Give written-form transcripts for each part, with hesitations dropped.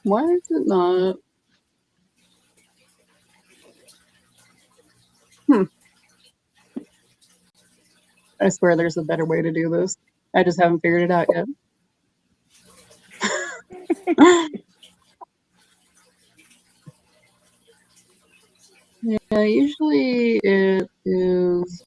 Why is it not? I swear there's a better way to do this. I just haven't figured it out yet. Yeah, usually it is.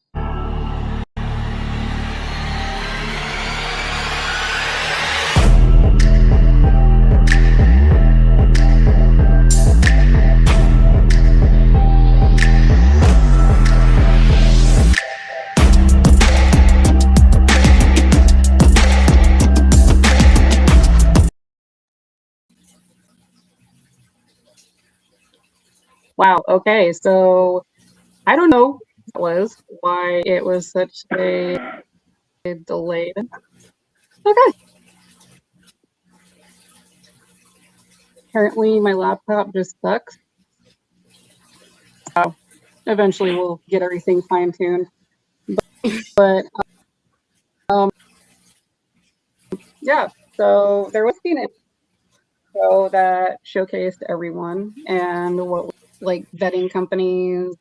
Wow, okay, so I don't know why it was such a delayed. Okay. Apparently my laptop just sucks. So eventually we'll get everything fine-tuned. But yeah, so there was an show that showcased everyone and what like vetting companies,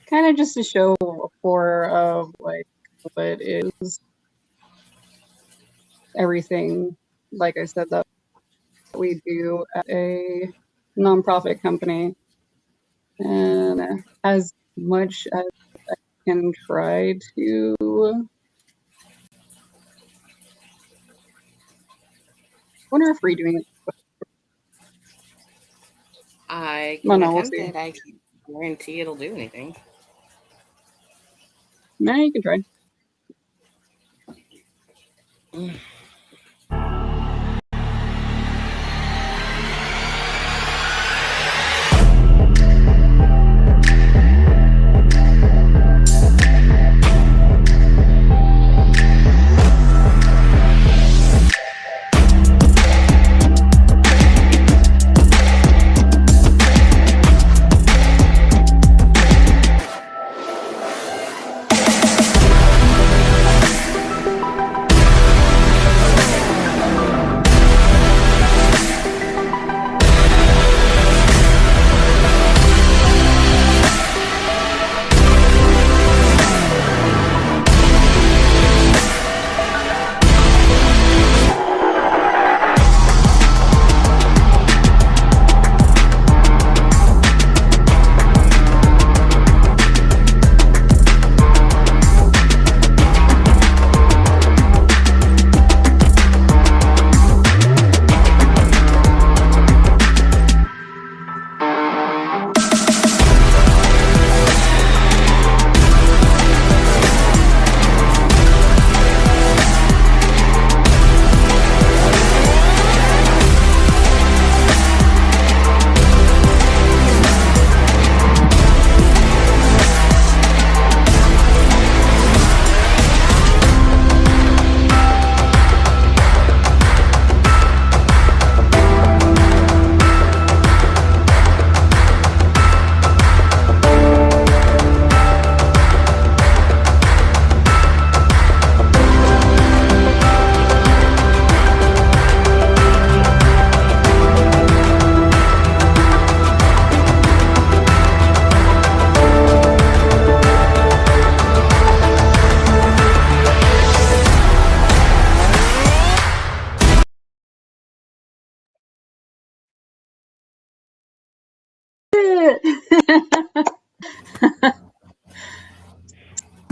kind of just to show for of like what is everything. Like I said, that we do at a nonprofit company, and as much as I can try to. I wonder if redoing it. I No, can no, we'll attempt see. it. I can't guarantee it'll do anything. No, you can try.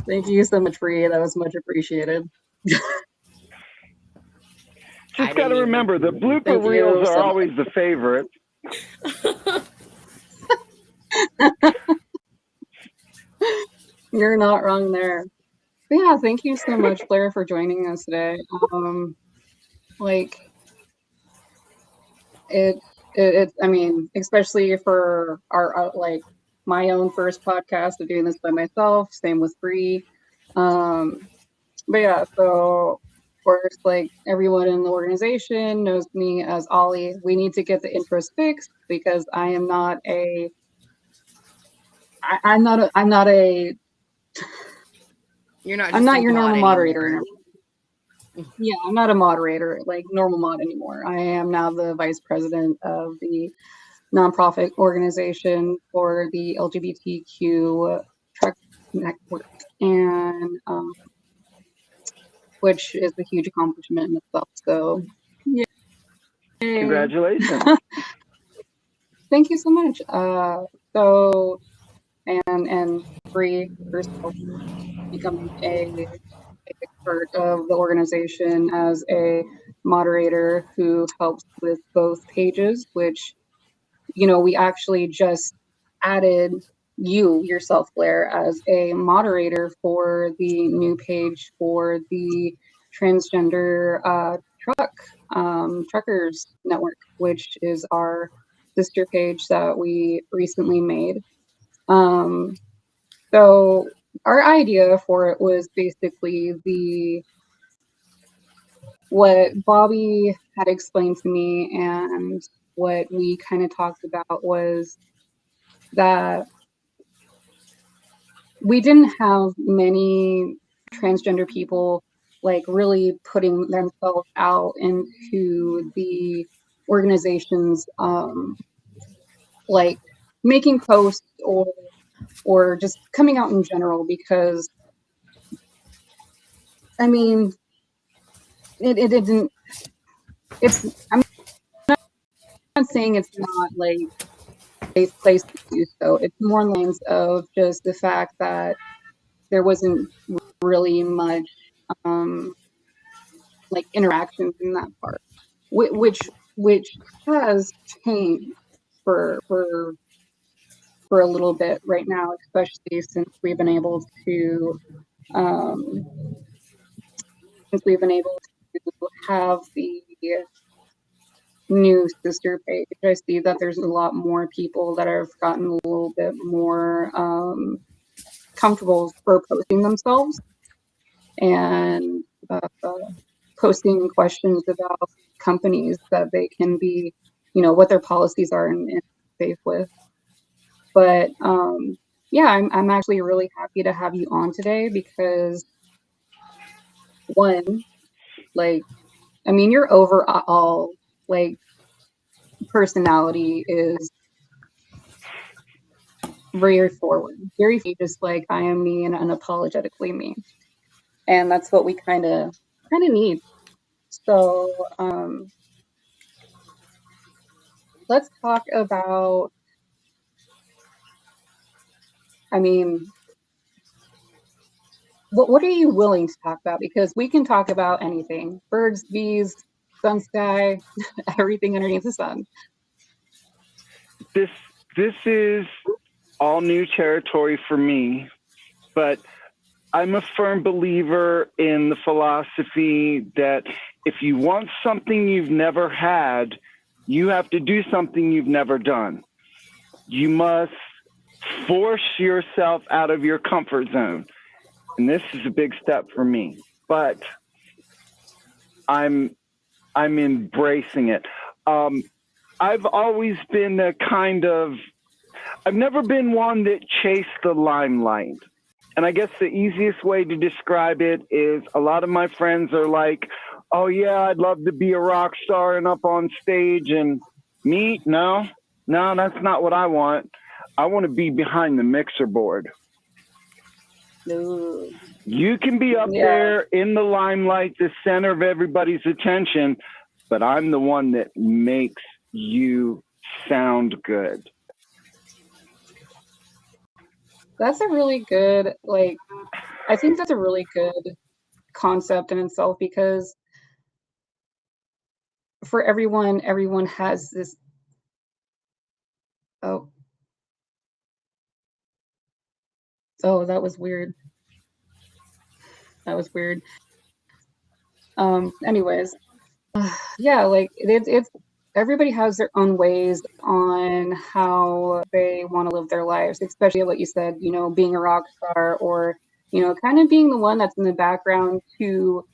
Thank you so much, Bree. That was much appreciated. Just got to remember, the blooper Thank you reels so are much. always the favorite. You're not wrong there. But yeah, thank you so much, Blair, for joining us today. Like it I mean, especially for our like my own first podcast of doing this by myself, same with Bree. But yeah, so of course, like everyone in the organization knows me as Ollie. We need to get the intros fixed because I am not a I'm not a You're not. I'm Just not a your bot normal anymore. moderator. Yeah, I'm not a moderator, like normal mod anymore. I am now the vice president of the nonprofit organization for the LGBTQ truck network, and which is a huge accomplishment in itself. So, yay! Congratulations. Thank you so much. So, and Bree herself becoming a part of the organization as a moderator who helps with both pages, which, you know, we actually just added you yourself, Blair, as a moderator for the new page for the transgender truckers network, which is our sister page that we recently made. So our idea for it was basically what Bobby had explained to me, and what we kind of talked about was that we didn't have many transgender people like really putting themselves out into the organizations, like making posts or just coming out in general, because I mean it didn't it's I'm not saying it's not like a place to do so. It's more lines of just the fact that there wasn't really much um like interactions in that part, which has changed for a little bit right now, especially um, since we've been able to have the new sister page. I see that there's a lot more people that have gotten a little bit more comfortable for posting themselves and posting questions about companies that they can be, you know, what their policies are and safe with. But yeah, I'm actually really happy to have you on today because one, like, I mean, your overall like personality is very forward, very just like I am me and unapologetically me, and that's what we kind of need. So let's talk about. I mean, what are you willing to talk about? Because we can talk about anything: birds, bees, sun, sky, everything underneath the sun. This is all new territory for me, but I'm a firm believer in the philosophy that if you want something you've never had, you have to do something you've never done. You must force yourself out of your comfort zone. And this is a big step for me, but I'm embracing it. I've always been I've never been one that chased the limelight. And I guess the easiest way to describe it is a lot of my friends are like, oh yeah, I'd love to be a rock star and up on stage. And me, no, that's not what I want. I want to be behind the mixer board. Ooh. You can be up there in the limelight, the center of everybody's attention, but I'm the one that makes you sound good. That's a really good, like, I think that's a really good concept in itself, because for everyone has this. Oh, that was weird. That was weird. Anyways, yeah, like it's everybody has their own ways on how they want to live their lives, especially what you said, you know, being a rock star, or, you know, kind of being the one that's in the background to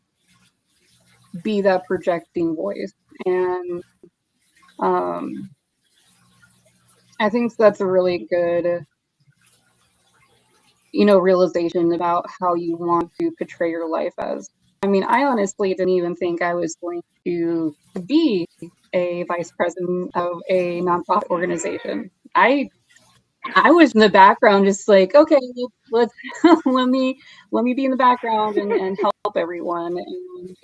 be that projecting voice. And I think that's a really good, you know, realization about how you want to portray your life as. mean, I honestly didn't even think I was going to be a vice president of a nonprofit organization. I was in the background, just like, okay, let's let me be in the background and help everyone and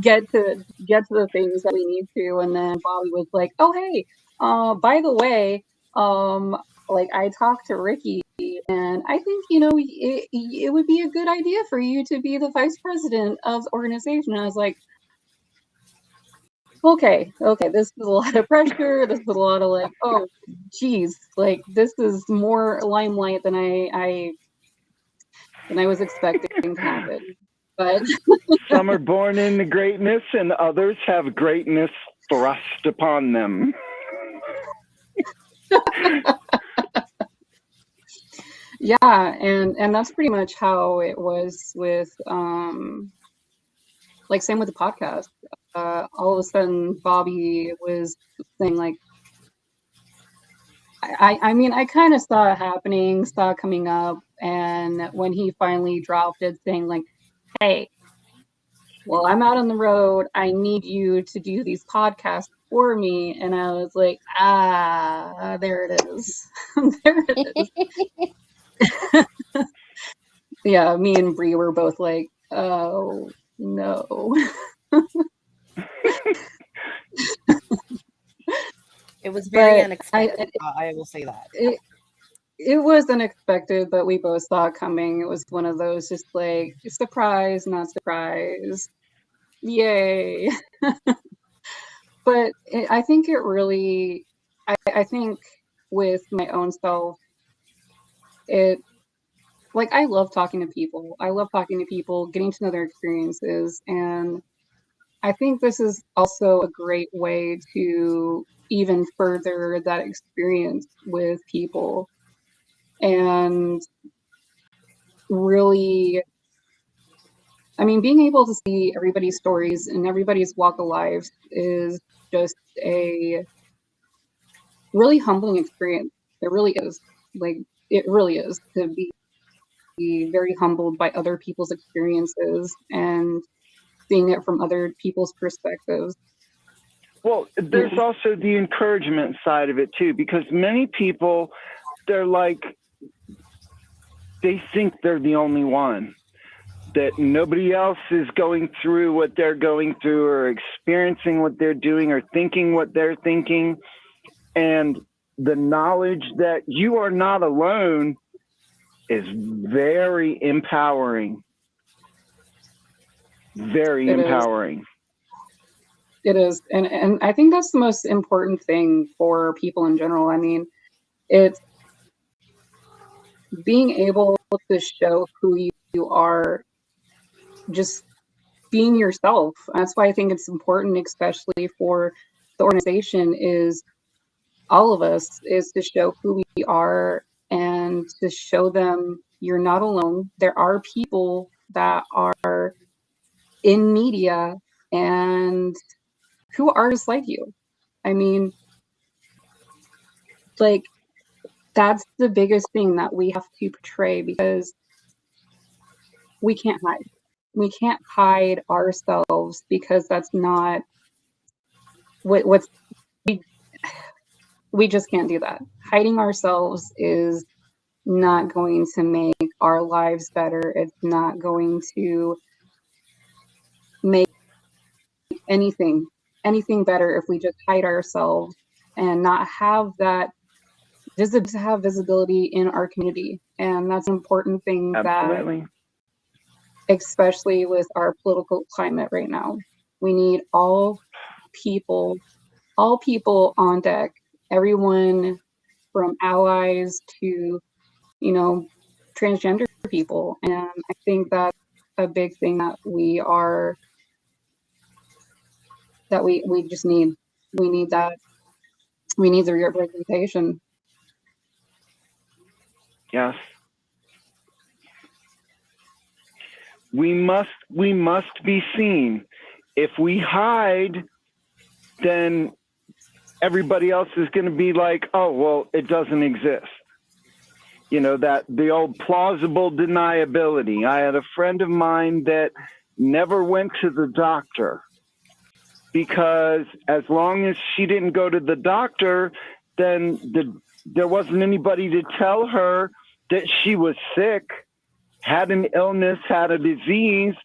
get to the things that we need to. And then Bobby was like, oh hey, by the way, like I talked to Ricky, and I think it would be a good idea for you to be the vice president of the organization. And I was like, okay, this is a lot of pressure. This is a lot of like, oh, geez, like this is more limelight than I was expecting to happen. But Some are born into greatness, and others have greatness thrust upon them. yeah, and that's pretty much how it was with like same with the podcast. All of a sudden Bobby was saying like, I mean, I kind of saw it happening, saw it coming up, and when he finally dropped it saying like, hey, well, I'm out on the road, I need you to do these podcasts for me. And I was like, there it is. There it is. Yeah, me and Bree were both like, oh no. It was very But unexpected. I will say that. It was unexpected, but we both saw it coming. It was one of those just like, surprise, not surprise. Yay. But I think it really, I think with my own self, it, like, I love talking to people. I love talking to people, getting to know their experiences. And I think this is also a great way to even further that experience with people and really, I mean, being able to see everybody's stories and everybody's walk of life is just a really humbling experience. It really is. Like, it really is to be very humbled by other people's experiences and seeing it from other people's perspectives. Well, there's also the encouragement side of it too, because many people, they're like, they think they're the only one, that nobody else is going through what they're going through or experiencing what they're doing or thinking what they're thinking. And the knowledge that you are not alone is very empowering. Very empowering. It is. And I think that's the most important thing for people in general. I mean, it's being able to show who you are, just being yourself. That's why I think it's important, especially for the organization, is all of us, is to show who we are and to show them you're not alone. There are people that are in media and who are just like you. I mean, like, that's the biggest thing that we have to portray, because we can't hide. We can't hide ourselves, because that's not what's we just can't do that. Hiding ourselves is not going to make our lives better. It's not going to make anything better if we just hide ourselves and not have that visibility in our community. And that's an important thing. Absolutely. That, especially with our political climate right now, we need all people on deck, everyone from allies to, transgender people. And I think that's a big thing that we just need. We need that. We need the representation. Yes. We must be seen. If we hide, then everybody else is going to be like, oh, well, it doesn't exist. That the old plausible deniability. I had a friend of mine that never went to the doctor, because as long as she didn't go to the doctor, then there wasn't anybody to tell her that she was sick, had an illness, had a disease,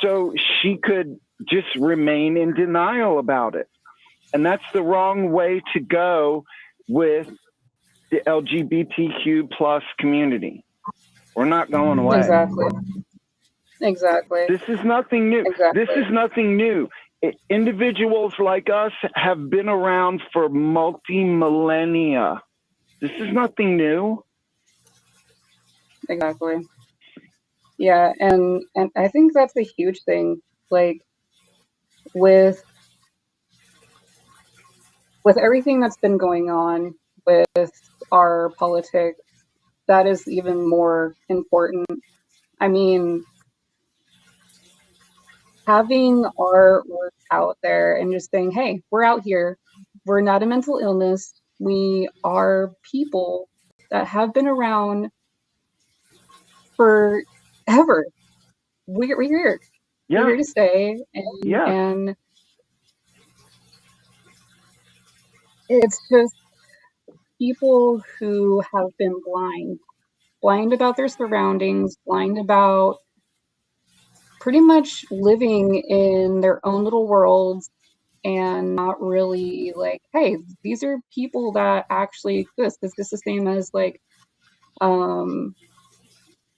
so she could just remain in denial about it. And that's the wrong way to go with the LGBTQ plus community. We're not going away. Exactly. This is nothing new. Exactly. This is nothing new. Individuals like us have been around for multi-millennia. This is nothing new. Exactly. Yeah, and I think that's a huge thing. Like with everything that's been going on with our politics, that is even more important. I mean, having our work out there and just saying, hey, we're out here. We're not a mental illness. We are people that have been around forever. We're here. Yeah. We're here to stay. Yeah. And it's just people who have been blind about their surroundings, blind about pretty much living in their own little worlds and not really like, hey, these are people that actually exist. It's just the same as like,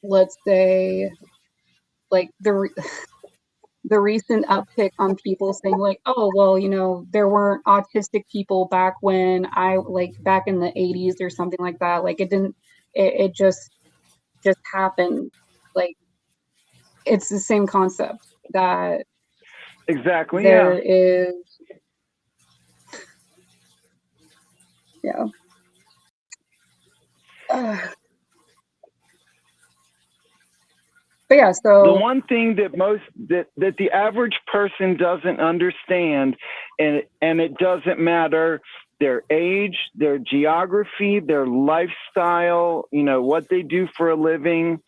let's say, like the recent uptick on people saying like, oh, well, you know, there weren't autistic people back when back in the 80s or something like that. Like it just happened. Like it's the same concept that exactly. There is, yeah. But yeah, so the one thing that the average person doesn't understand, and it doesn't matter their age, their geography, their lifestyle, you know, what they do for a living,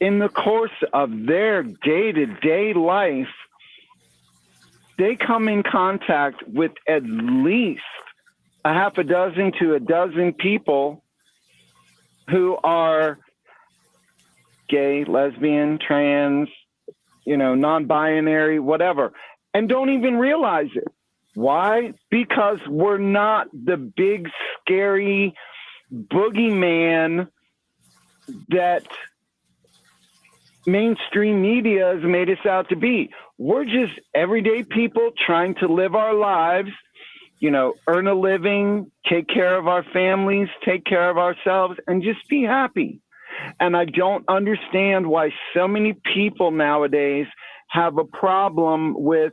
in the course of their day-to-day life, they come in contact with at least a half a dozen to a dozen people who are gay, lesbian, trans, you know, non-binary, whatever, and don't even realize it. Why? Because we're not the big, scary boogeyman that mainstream media has made us out to be. We're just everyday people trying to live our lives, you know, earn a living, take care of our families, take care of ourselves, and just be happy. And I don't understand why so many people nowadays have a problem with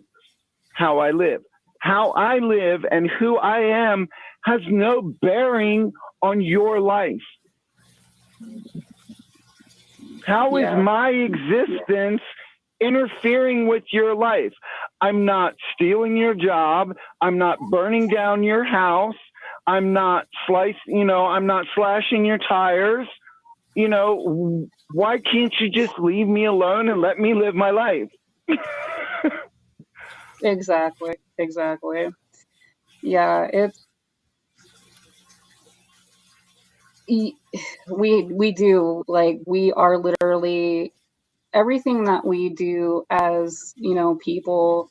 how I live. How I live and who I am has no bearing on your life. How is my existence interfering with your life? I'm not stealing your job. I'm not burning down your house. I'm not I'm not slashing your tires. You know, why can't you just leave me alone and let me live my life? Exactly. Yeah, we do, like, we are literally everything that we do as, you know, people.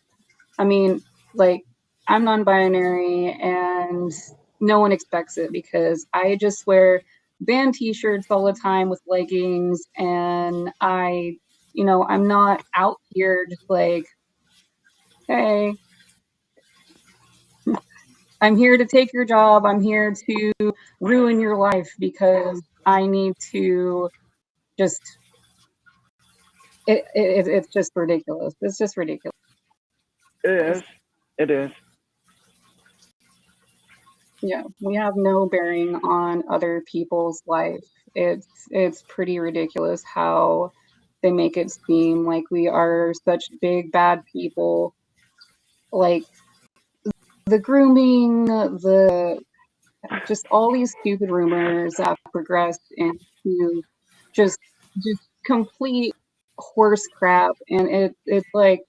I mean, like, I'm non-binary and no one expects it because I just wear band t-shirts all the time with leggings, and I'm not out here just like, hey, I'm here to take your job. I'm here to ruin your life because I need to just, it's just ridiculous. It's just ridiculous. It is. Yeah, we have no bearing on other people's life. It's pretty ridiculous how they make it seem like we are such big bad people. Like the grooming, just all these stupid rumors that progressed into just complete horse crap, and it's like,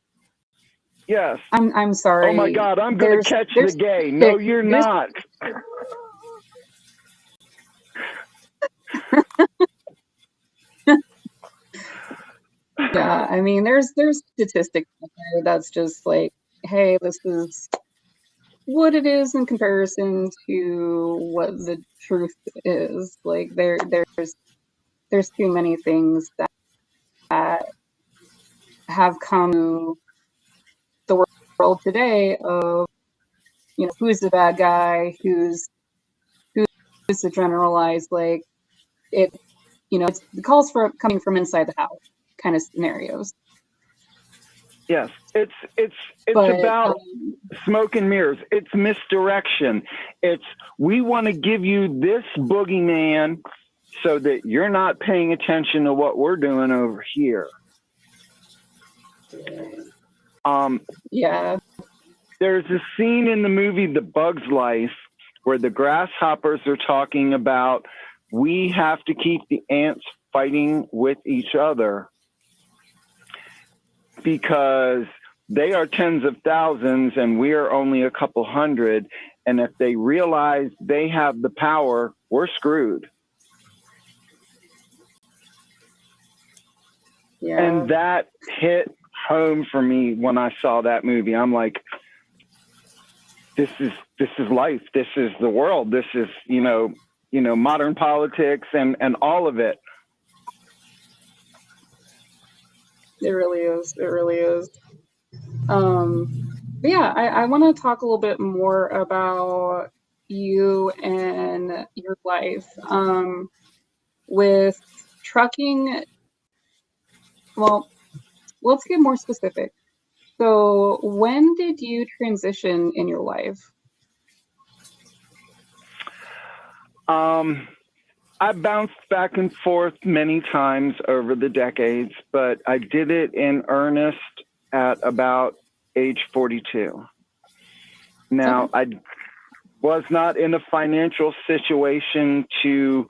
Yes. I'm sorry. Oh my God, I'm going to catch the gay. No, you're not. Yeah, I mean, there's statistics out there that's just like, hey, this is what it is in comparison to what the truth is. Like there's too many things that have come to the world today of, who's the bad guy, who's the generalized, like it, it calls for coming from inside the house kind of scenarios. Yes, it's But about smoke and mirrors. It's misdirection. It's, we want to give you this boogeyman so that you're not paying attention to what we're doing over here. Yeah, there's a scene in the movie The Bug's Life where the grasshoppers are talking about, we have to keep the ants fighting with each other because they are tens of thousands and we are only a couple hundred. And if they realize they have the power, we're screwed. yeah. And that hit home for me when I saw that movie. I'm like, this is life. This is the world. This is, modern politics and all of it. It really is. It really is. But yeah, I want to talk a little bit more about you and your life. With trucking, well, let's get more specific. So, when did you transition in your life? I bounced back and forth many times over the decades, but I did it in earnest at about age 42. Now, I was not in a financial situation to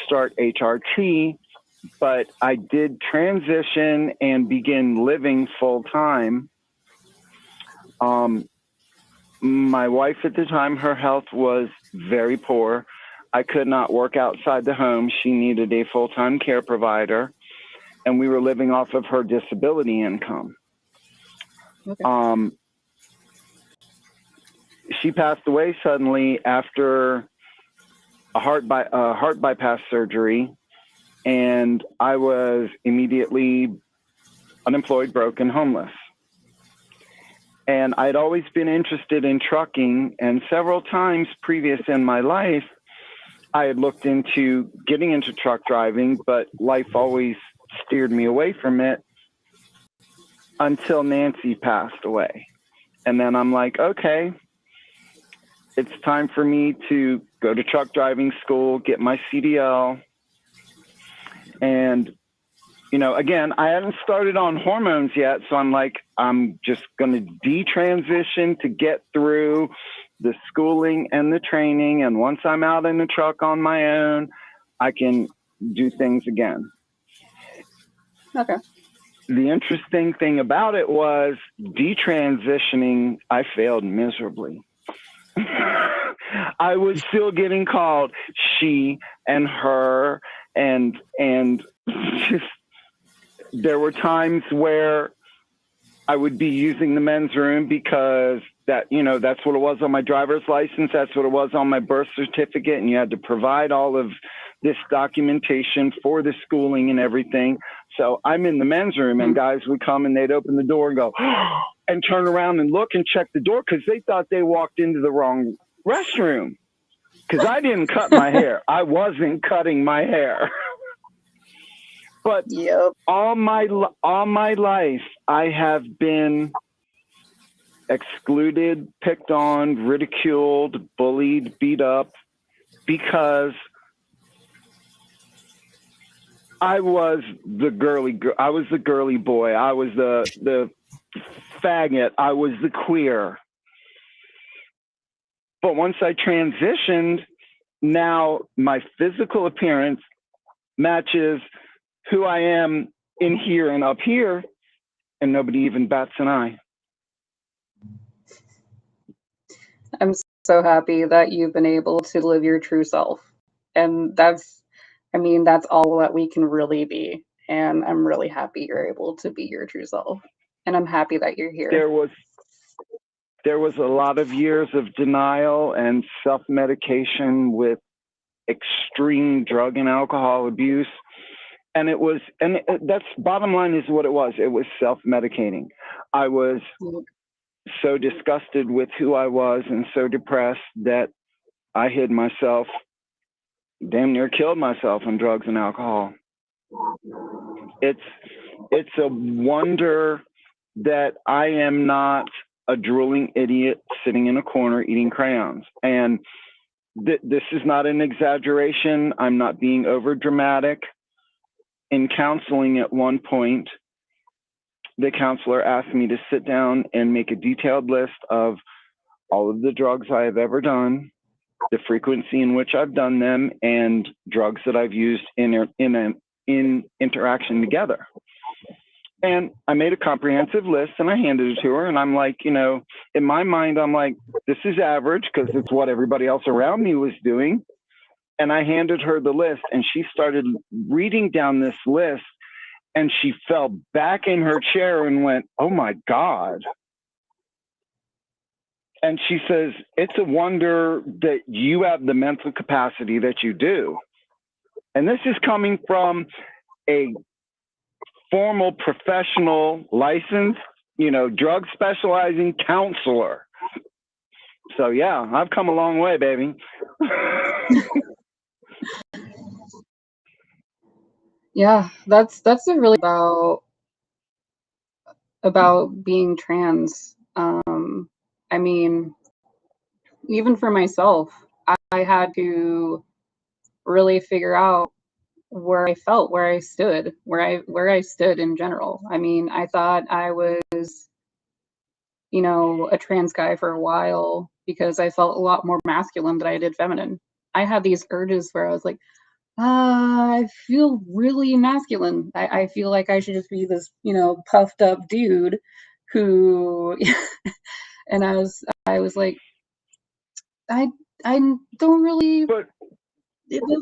start HRT, but I did transition and begin living full time. My wife at the time, her health was very poor. I could not work outside the home. She needed a full-time care provider, and we were living off of her disability income. Okay. She passed away suddenly after a heart bypass surgery, and I was immediately unemployed, broke, and homeless. And I'd always been interested in trucking, and several times previous in my life, I had looked into getting into truck driving, but life always steered me away from it until Nancy passed away. And then I'm like, okay, it's time for me to go to truck driving school, get my CDL. And, again, I hadn't started on hormones yet. So I'm like, I'm just going to detransition to get through the schooling and the training. And once I'm out in the truck on my own, I can do things again. Okay. The interesting thing about it was detransitioning, I failed miserably. I was still getting called she and her, and just, there were times where I would be using the men's room because that's what it was on my driver's license. That's what it was on my birth certificate. And you had to provide all of this documentation for the schooling and everything. So I'm in the men's room and guys would come and they'd open the door and go, and turn around and look and check the door because they thought they walked into the wrong restroom because I didn't cut my hair. I wasn't cutting my hair. But all my life, I have been excluded, picked on, ridiculed, bullied, beat up because I was the girly boy. I was the faggot. I was the queer. But once I transitioned, now my physical appearance matches who I am in here and up here, and nobody even bats an eye. I'm so happy that you've been able to live your true self. And that's, I mean, that's all that we can really be. And I'm really happy you're able to be your true self. And I'm happy that you're here. There was a lot of years of denial and self-medication with extreme drug and alcohol abuse. And that's bottom line is what it was. It was self-medicating. I was so disgusted with who I was and so depressed that I hid myself, damn near killed myself on drugs and alcohol. It's a wonder that I am not a drooling idiot sitting in a corner eating crayons. And this is not an exaggeration. I'm not being over dramatic. In counseling at one point, the counselor asked me to sit down and make a detailed list of all of the drugs I have ever done, the frequency in which I've done them, and drugs that I've used in interaction together. And I made a comprehensive list and I handed it to her. And I'm like, in my mind, I'm like, this is average because it's what everybody else around me was doing. And I handed her the list and she started reading down this list and she fell back in her chair and went, oh my God. And she says, it's a wonder that you have the mental capacity that you do. And this is coming from a formal professional licensed, drug specializing counselor. So yeah, I've come a long way, baby. Yeah, that's a really about being trans. I mean, even for myself, I had to really figure out where I felt, where I stood, where I stood in general. I mean, I thought I was, a trans guy for a while because I felt a lot more masculine than I did feminine. I had these urges where I was like, I feel really masculine. I feel like I should just be this, puffed up dude who and I was like, I don't really. But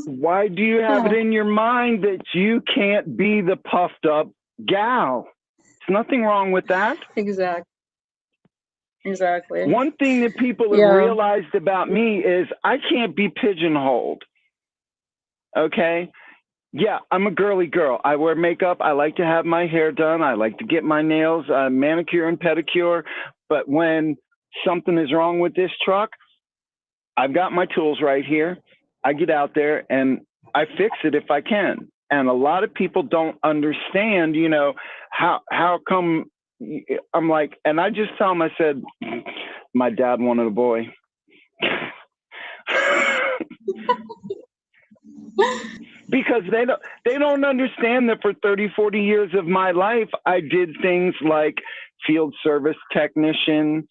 why do you have it in your mind that you can't be the puffed up gal? There's nothing wrong with that. Exactly. One thing that people have realized about me is I can't be pigeonholed. Okay? Yeah, I'm a girly girl. I wear makeup. I like to have my hair done. I like to get my nails manicure and pedicure. But when something is wrong with this truck, I've got my tools right here. I get out there and I fix it if I can. And a lot of people don't understand, how come I'm like, and I just tell them, I said, my dad wanted a boy. Because they don't understand that for 30, 40 years of my life, I did things like field service technician,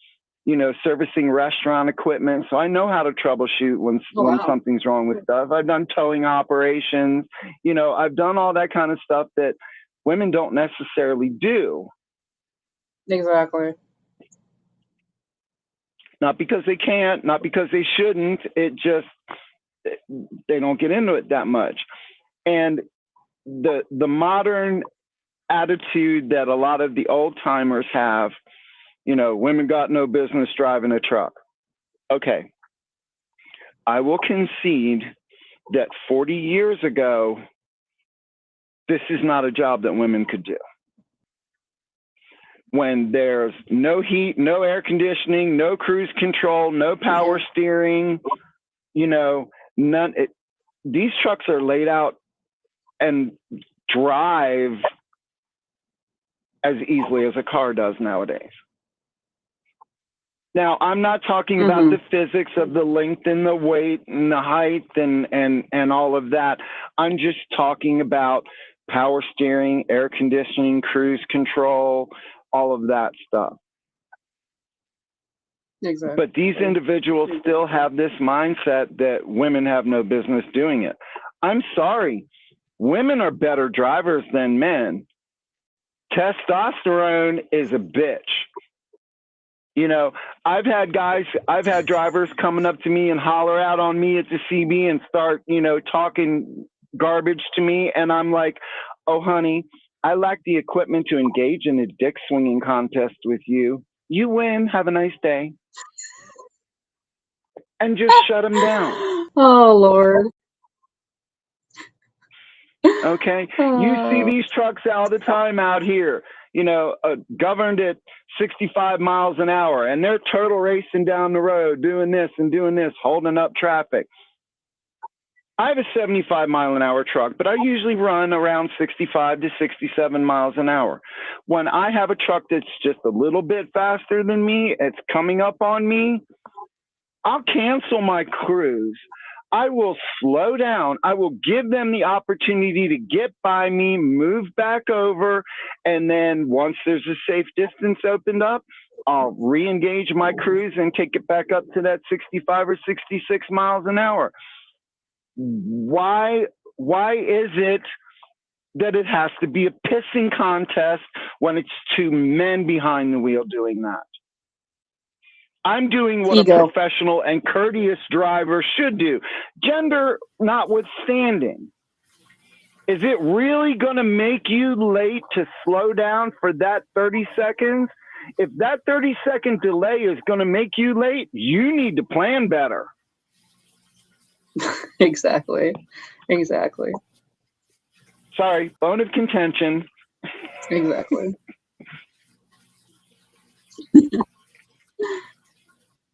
servicing restaurant equipment. So I know how to troubleshoot when something's wrong with stuff. I've done towing operations. I've done all that kind of stuff that women don't necessarily do. Exactly. Not because they can't, not because they shouldn't. It just, they don't get into it that much. And the modern attitude that a lot of the old timers have, women got no business driving a truck. Okay. I will concede that 40 years ago, this is not a job that women could do. When there's no heat, no air conditioning, no cruise control, no power steering, none. These trucks are laid out and drive as easily as a car does nowadays. Now, I'm not talking about the physics of the length and the weight and the height and all of that. I'm just talking about power steering, air conditioning, cruise control, all of that stuff. Exactly. But these individuals still have this mindset that women have no business doing it. I'm sorry. Women are better drivers than men. testosterone is a bitch. You know, I've had drivers coming up to me and holler out on me at the CB and start, talking garbage to me. And I'm like, oh, honey, I lack the equipment to engage in a dick swinging contest with you. You win. Have a nice day. And just shut them down. Oh, Lord. Okay. You see these trucks all the time out here, governed at 65 miles an hour, and they're turtle racing down the road, doing this, holding up traffic. I have a 75-mile-an-hour truck, but I usually run around 65 to 67 miles an hour. When I have a truck that's just a little bit faster than me, it's coming up on me, I'll cancel my cruise. I will slow down. I will give them the opportunity to get by me, move back over, and then once there's a safe distance opened up, I'll re-engage my cruise and take it back up to that 65 or 66 miles an hour. Why is it that it has to be a pissing contest when it's two men behind the wheel doing that? I'm doing what Ego. a professional and courteous driver should do, gender notwithstanding. Is it really going to make you late to slow down for that 30 seconds? If that 30-second delay is going to make you late, you need to plan better. Exactly. Sorry, bone of contention. Exactly.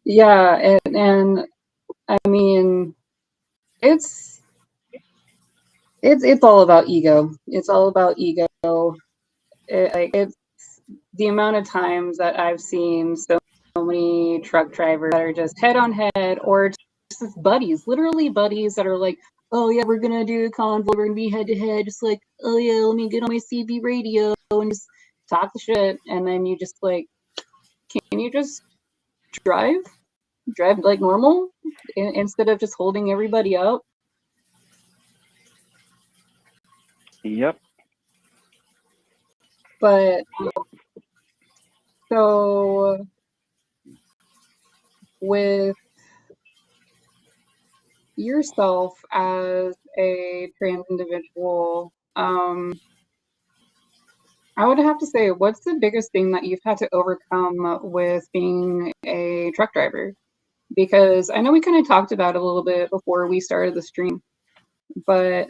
Yeah, and I mean, it's all about ego. It's all about ego. It's the amount of times that I've seen so many truck drivers that are just head on head, or just buddies, literally buddies that are like, oh yeah, we're gonna do a convoy, we're gonna be head to head, just like, oh yeah, let me get on my CB radio and just talk the shit, and then you just like, can you just drive like normal instead of just holding everybody up? Yep. But so with yourself as a trans individual, I would have to say, what's the biggest thing that you've had to overcome with being a truck driver? Because I know we kind of talked about it a little bit before we started the stream, but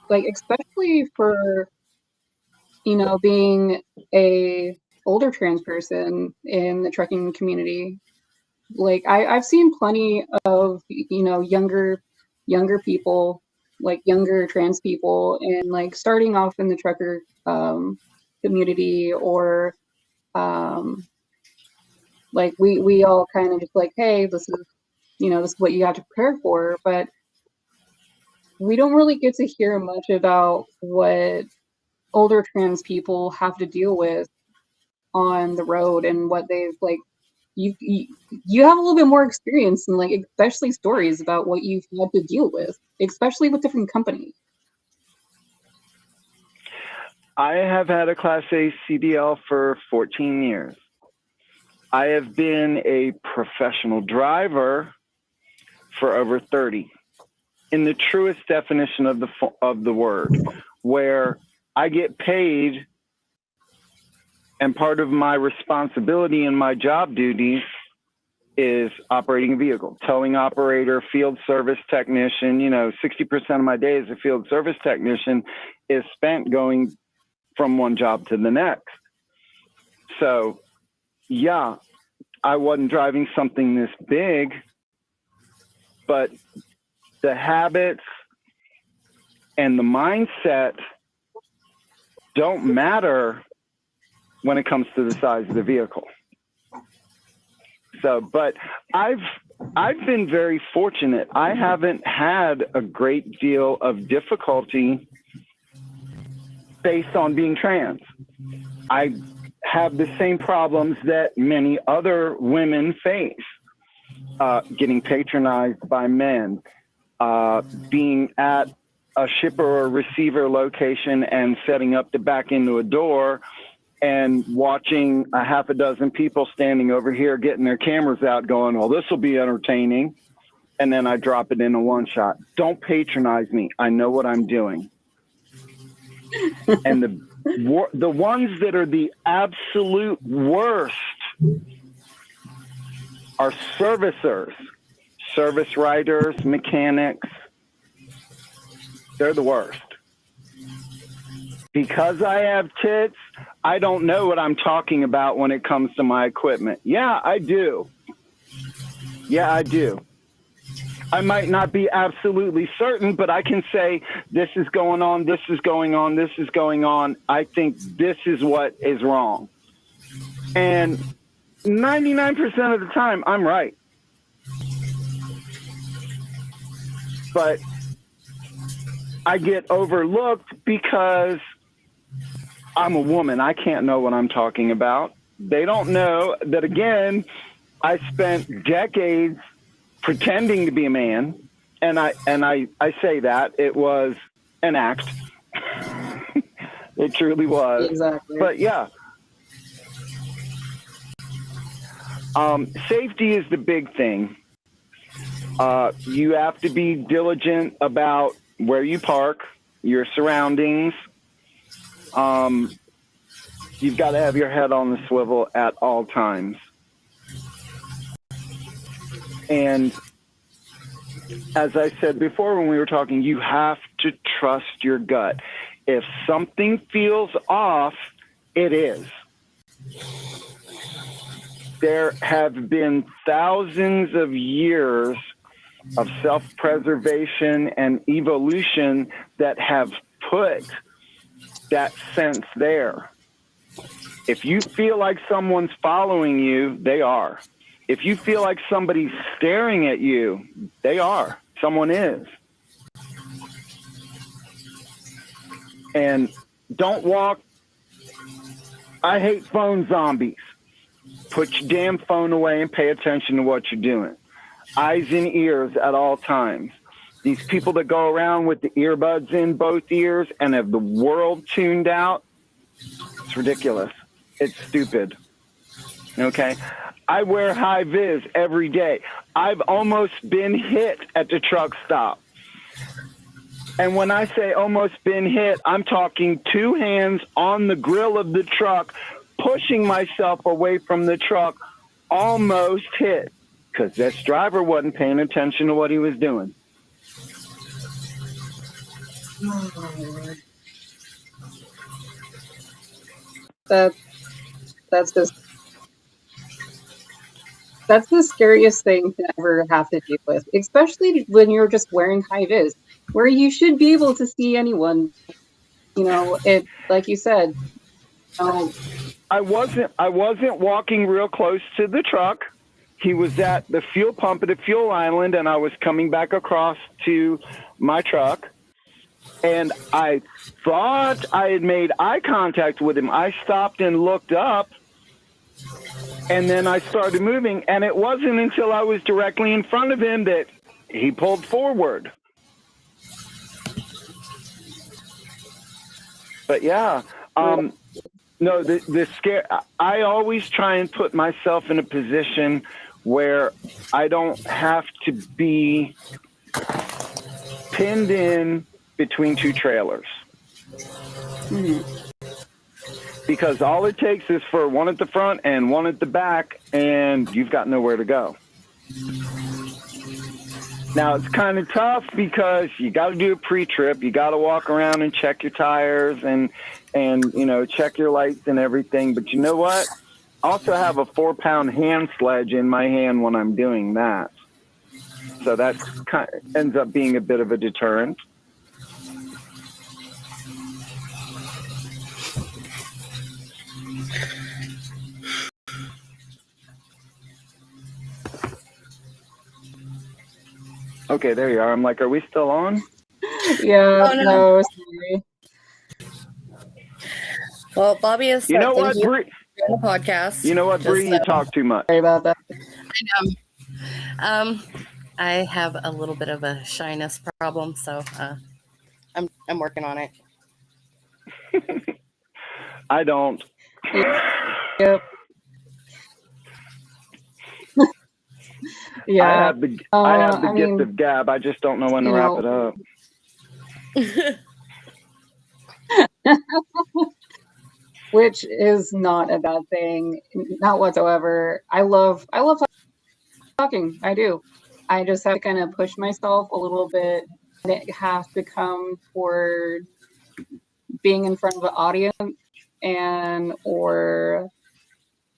like especially for being a older trans person in the trucking community, like I've seen plenty of younger people, like younger trans people, and like starting off in the trucker community, or like we all kind of just like, hey, this is what you have to prepare for, but we don't really get to hear much about what older trans people have to deal with on the road, and what they've like. You have a little bit more experience, and like especially stories about what you've had to deal with, especially with different companies. I have had a Class A CDL for 14 years. I have been a professional driver for over 30, in the truest definition of the word, where I get paid, and part of my responsibility and my job duties is operating a vehicle, towing operator, field service technician. 60% of my day as a field service technician is spent going from one job to the next. So, yeah, I wasn't driving something this big, but the habits and the mindset don't matter when it comes to the size of the vehicle. So, but I've been very fortunate. I haven't had a great deal of difficulty based on being trans. I have the same problems that many other women face, getting patronized by men, being at a shipper or receiver location and setting up to back into a door and watching a half a dozen people standing over here getting their cameras out going, well, this will be entertaining. And then I drop it in a one shot. Don't patronize me. I know what I'm doing. And the ones that are the absolute worst are servicers, service writers, mechanics. They're the worst. Because I have tits, I don't know what I'm talking about when it comes to my equipment. Yeah, I do. Yeah, I do. I might not be absolutely certain, but I can say this is going on, this is going on, this is going on. I think this is what is wrong. And 99% of the time, I'm right. But I get overlooked because I'm a woman. I can't know what I'm talking about. They don't know that, again, I spent decades pretending to be a man, and I say that it was an act. It truly was. Exactly. But yeah, safety is the big thing. You have to be diligent about where you park, your surroundings. You've got to have your head on the swivel at all times. And as I said before when we were talking, you have to trust your gut. If something feels off, it is. There have been thousands of years of self-preservation and evolution that have put that sense there. If you feel like someone's following you, they are. If you feel like somebody's staring at you, they are. Someone is. And don't walk. I hate phone zombies. Put your damn phone away and pay attention to what you're doing. Eyes and ears at all times. These people that go around with the earbuds in both ears and have the world tuned out, it's ridiculous. It's stupid. Okay? I wear high vis every day. I've almost been hit at the truck stop. And when I say almost been hit, I'm talking two hands on the grill of the truck, pushing myself away from the truck, almost hit, because this driver wasn't paying attention to what he was doing. That's just that's the scariest thing to ever have to deal with, especially when you're just wearing high vis, where you should be able to see anyone. You know, it like you said. I wasn't walking real close to the truck. He was at the fuel pump at the fuel island, and I was coming back across to my truck. And I thought I had made eye contact with him. I stopped and looked up, and then I started moving. And it wasn't until I was directly in front of him that he pulled forward. But yeah, no, the scare. I always try and put myself in a position where I don't have to be pinned in between two trailers. Mm-hmm. Because all it takes is for one at the front and one at the back, and you've got nowhere to go. Now, it's kind of tough because you got to do a pre-trip. You got to walk around and check your tires and you know, check your lights and everything. But you know what? I also have a 4-pound hand sledge in my hand when I'm doing that. So that ends up being a bit of a deterrent. Okay, there you are. I'm like, are we still on? Yeah, Oh, no. no, sorry. Well, Bobby has said You know what, thank you Bree? for the podcast. You know what, Bree? You talk too much. Sorry about that. I know. I have a little bit of a shyness problem, so I'm working on it. I don't. Yep. Yeah. I have the I gift mean, of gab. I just don't know when to you wrap know, it up. which is not a bad thing, not whatsoever. I love talking. I do. I just have to kind of push myself a little bit. And it has to come toward being in front of an audience and or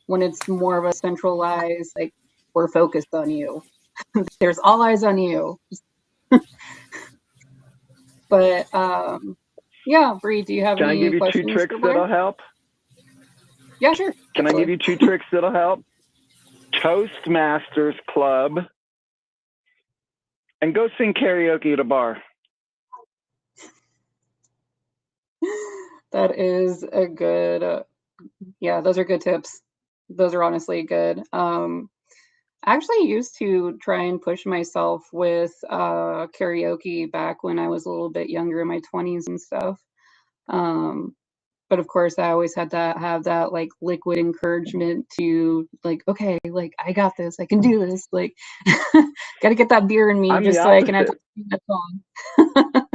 when it's more of a centralized, like we're focused on you. There's all eyes on you. But yeah, Bree, do you have Can I any give you two questions tricks for Blair? that'll help? Yeah, sure. Can I give you two tricks that'll help? Toastmasters Club and go sing karaoke at a bar. That is a good, yeah, those are good tips. Those are honestly good. I actually used to try and push myself with karaoke back when I was a little bit younger in my 20s and stuff. But of course, I always had to have that like liquid encouragement to like, okay, like I got this, I can do this. Like, got to get that beer in me I'm just the so I can have to opposite. sing that song.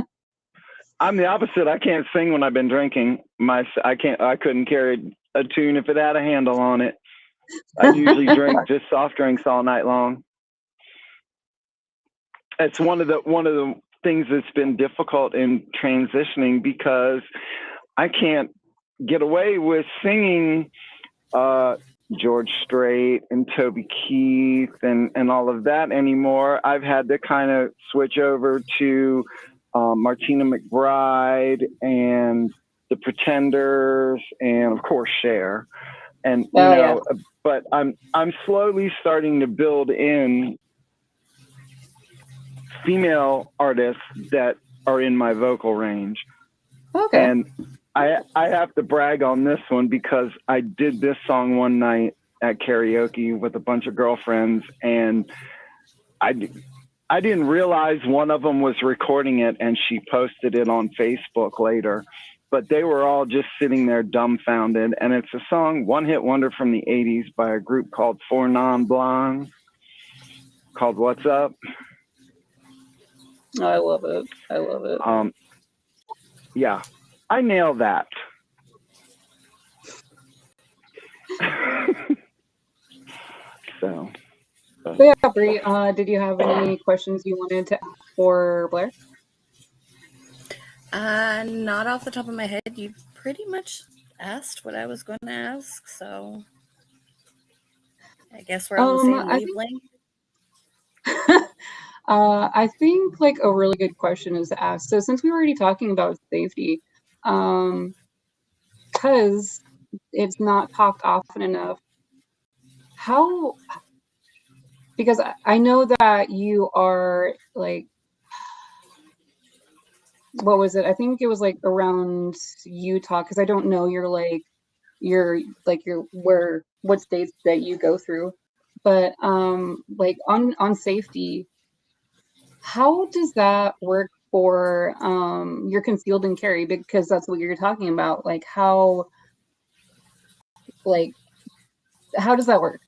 I'm the opposite. I can't sing when I've been drinking. I couldn't carry a tune if it had a handle on it. I usually drink just soft drinks all night long. It's one of the things that's been difficult in transitioning because I can't get away with singing George Strait and Toby Keith and all of that anymore. I've had to kind of switch over to Martina McBride and the Pretenders and of course Cher. And you know, yeah. but I'm slowly starting to build in female artists that are in my vocal range. Okay. And I have to brag on this one because I did this song one night at karaoke with a bunch of girlfriends, and I didn't realize one of them was recording it, and she posted it on Facebook later. But they were all just sitting there dumbfounded, and it's a song, one-hit wonder from the 80s by a group called Four Non Blondes, called What's Up? I love it. I love it. Yeah, I nailed that. So. But yeah, Bree, did you have any questions you wanted to ask for Blair? Not off the top of my head. You pretty much asked what I was going to ask, so I guess we're on the same wavelength. I think like a really good question is to ask. So since we were already talking about safety, because it's not talked often enough, because I know that you are like, what was it? I think it was like around Utah, because I don't know what states that you go through. But like on safety, how does that work for your concealed and carry? Because that's what you're talking about. Like how does that work?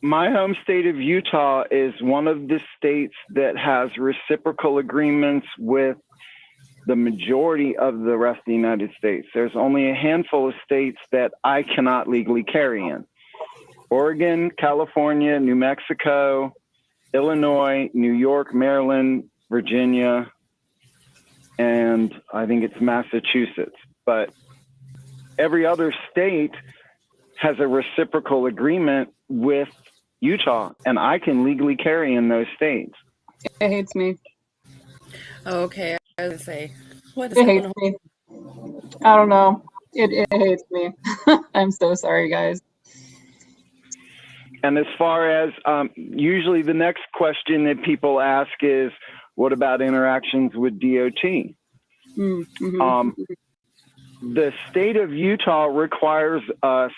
My home state of Utah is one of the states that has reciprocal agreements with the majority of the rest of the United States. There's only a handful of states that I cannot legally carry in. Oregon, California, New Mexico, Illinois, New York, Maryland, Virginia, and I think it's Massachusetts. But every other state has a reciprocal agreement with Utah, and I can legally carry in those states. It hates me. Okay, I was going to say, what is It going hates on? me. I don't know. It hates me. I'm so sorry, guys. And as far as usually the next question that people ask is, what about interactions with DOT? Mm-hmm. The state of Utah requires us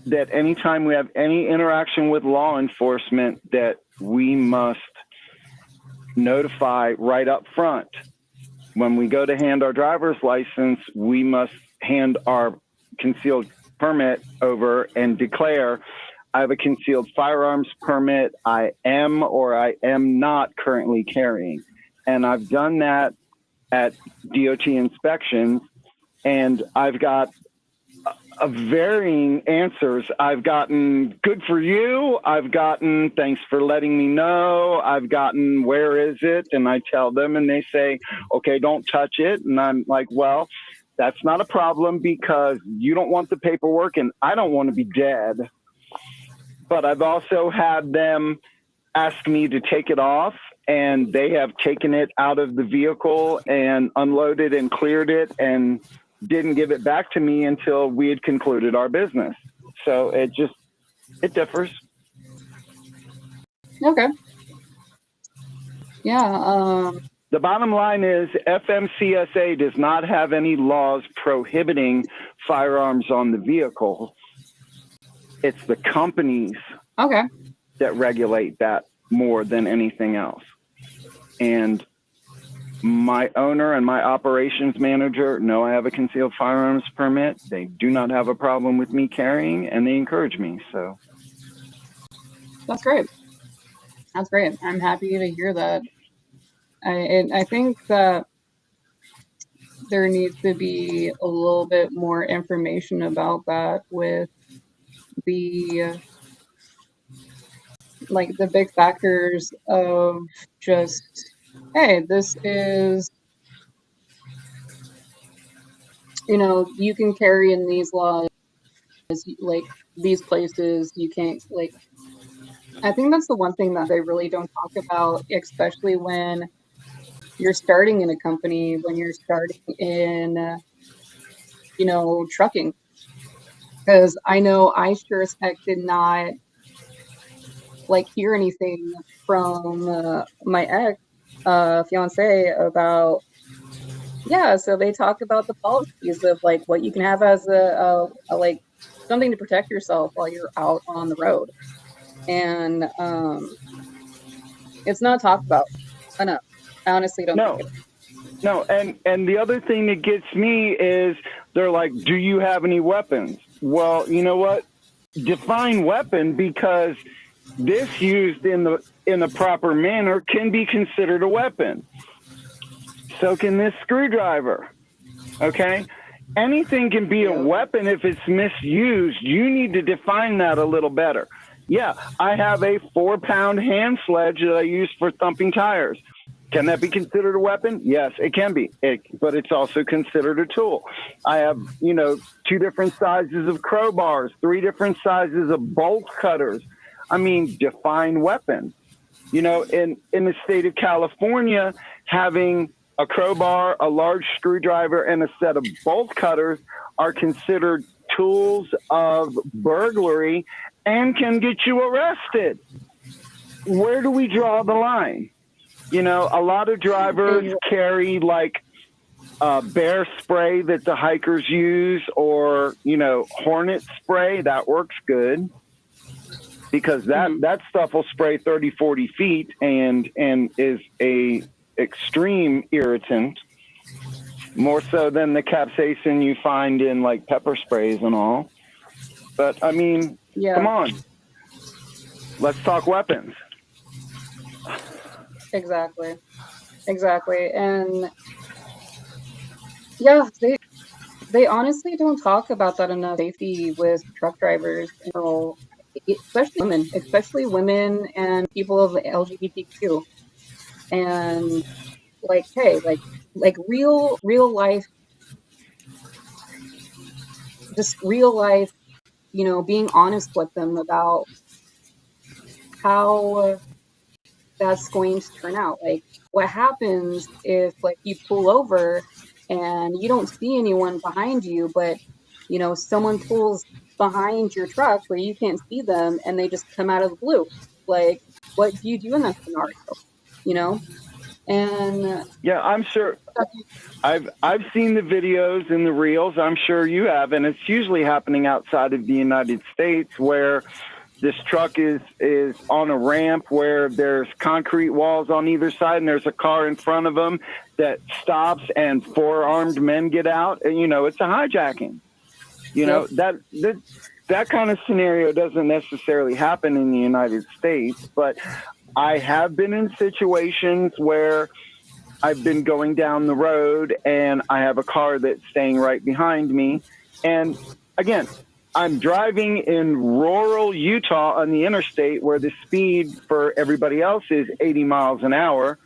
that anytime we have any interaction with law enforcement, that we must notify right up front. When we go to hand our driver's license, we must hand our concealed permit over and declare, I have a concealed firearms permit. I am or I am not currently carrying. And I've done that at DOT inspections, and I've got varying answers. I've gotten good for you. I've gotten thanks for letting me know. I've gotten where is it? And I tell them and they say, okay, don't touch it. And I'm like, well, that's not a problem because you don't want the paperwork and I don't want to be dead. But I've also had them ask me to take it off, and they have taken it out of the vehicle and unloaded and cleared it and didn't give it back to me until we had concluded our business. So it differs. Okay. Yeah. The bottom line is FMCSA does not have any laws prohibiting firearms on the vehicle. It's the companies that regulate that more than anything else. And my owner and my operations manager know I have a concealed firearms permit. They do not have a problem with me carrying, and they encourage me. So that's great. That's great. I'm happy to hear that. I think that there needs to be a little bit more information about that with the the big factors of just, hey, this is, you can carry in these laws, like these places, you can't, I think that's the one thing that they really don't talk about, especially when you're starting in a company, when you're starting in, trucking. Because I know I sure as heck did not hear anything from my ex fiance about, so they talk about the policies of what you can have as a something to protect yourself while you're out on the road, and it's not talked about enough. I honestly don't think it is. No, and the other thing that gets me is they're like, do you have any weapons? Well, you know what? Define weapon, because this used in the proper manner can be considered a weapon. So can this screwdriver. Okay? Anything can be a weapon if it's misused. You need to define that a little better. Yeah, I have a 4-pound hand sledge that I use for thumping tires. Can that be considered a weapon? Yes, it can be, but it's also considered a tool. I have, 2 different sizes of crowbars, 3 different sizes of bolt cutters. I mean, define weapons. In the state of California, having a crowbar, a large screwdriver, and a set of bolt cutters are considered tools of burglary and can get you arrested. Where do we draw the line? A lot of drivers carry bear spray that the hikers use, or, hornet spray. That works good because that stuff will spray 30, 40 feet and is a extreme irritant, more so than the capsaicin you find in pepper sprays and all. But I mean, come on, let's talk weapons. Exactly. And they honestly don't talk about that enough. Safety with truck drivers, especially women and people of the LGBTQ. And hey, real life, just real life, being honest with them about how that's going to turn out. What happens if you pull over and you don't see anyone behind you, but someone pulls behind your truck where you can't see them and they just come out of the blue. What do you do in that scenario? And yeah, I'm sure I've seen the videos and the reels. I'm sure you have, and it's usually happening outside of the United States where This truck is on a ramp where there's concrete walls on either side, and there's a car in front of them that stops, and 4 armed men get out. And, it's a hijacking. That kind of scenario doesn't necessarily happen in the United States, but I have been in situations where I've been going down the road and I have a car that's staying right behind me. And again, I'm driving in rural Utah on the interstate where the speed for everybody else is 80 miles an hour.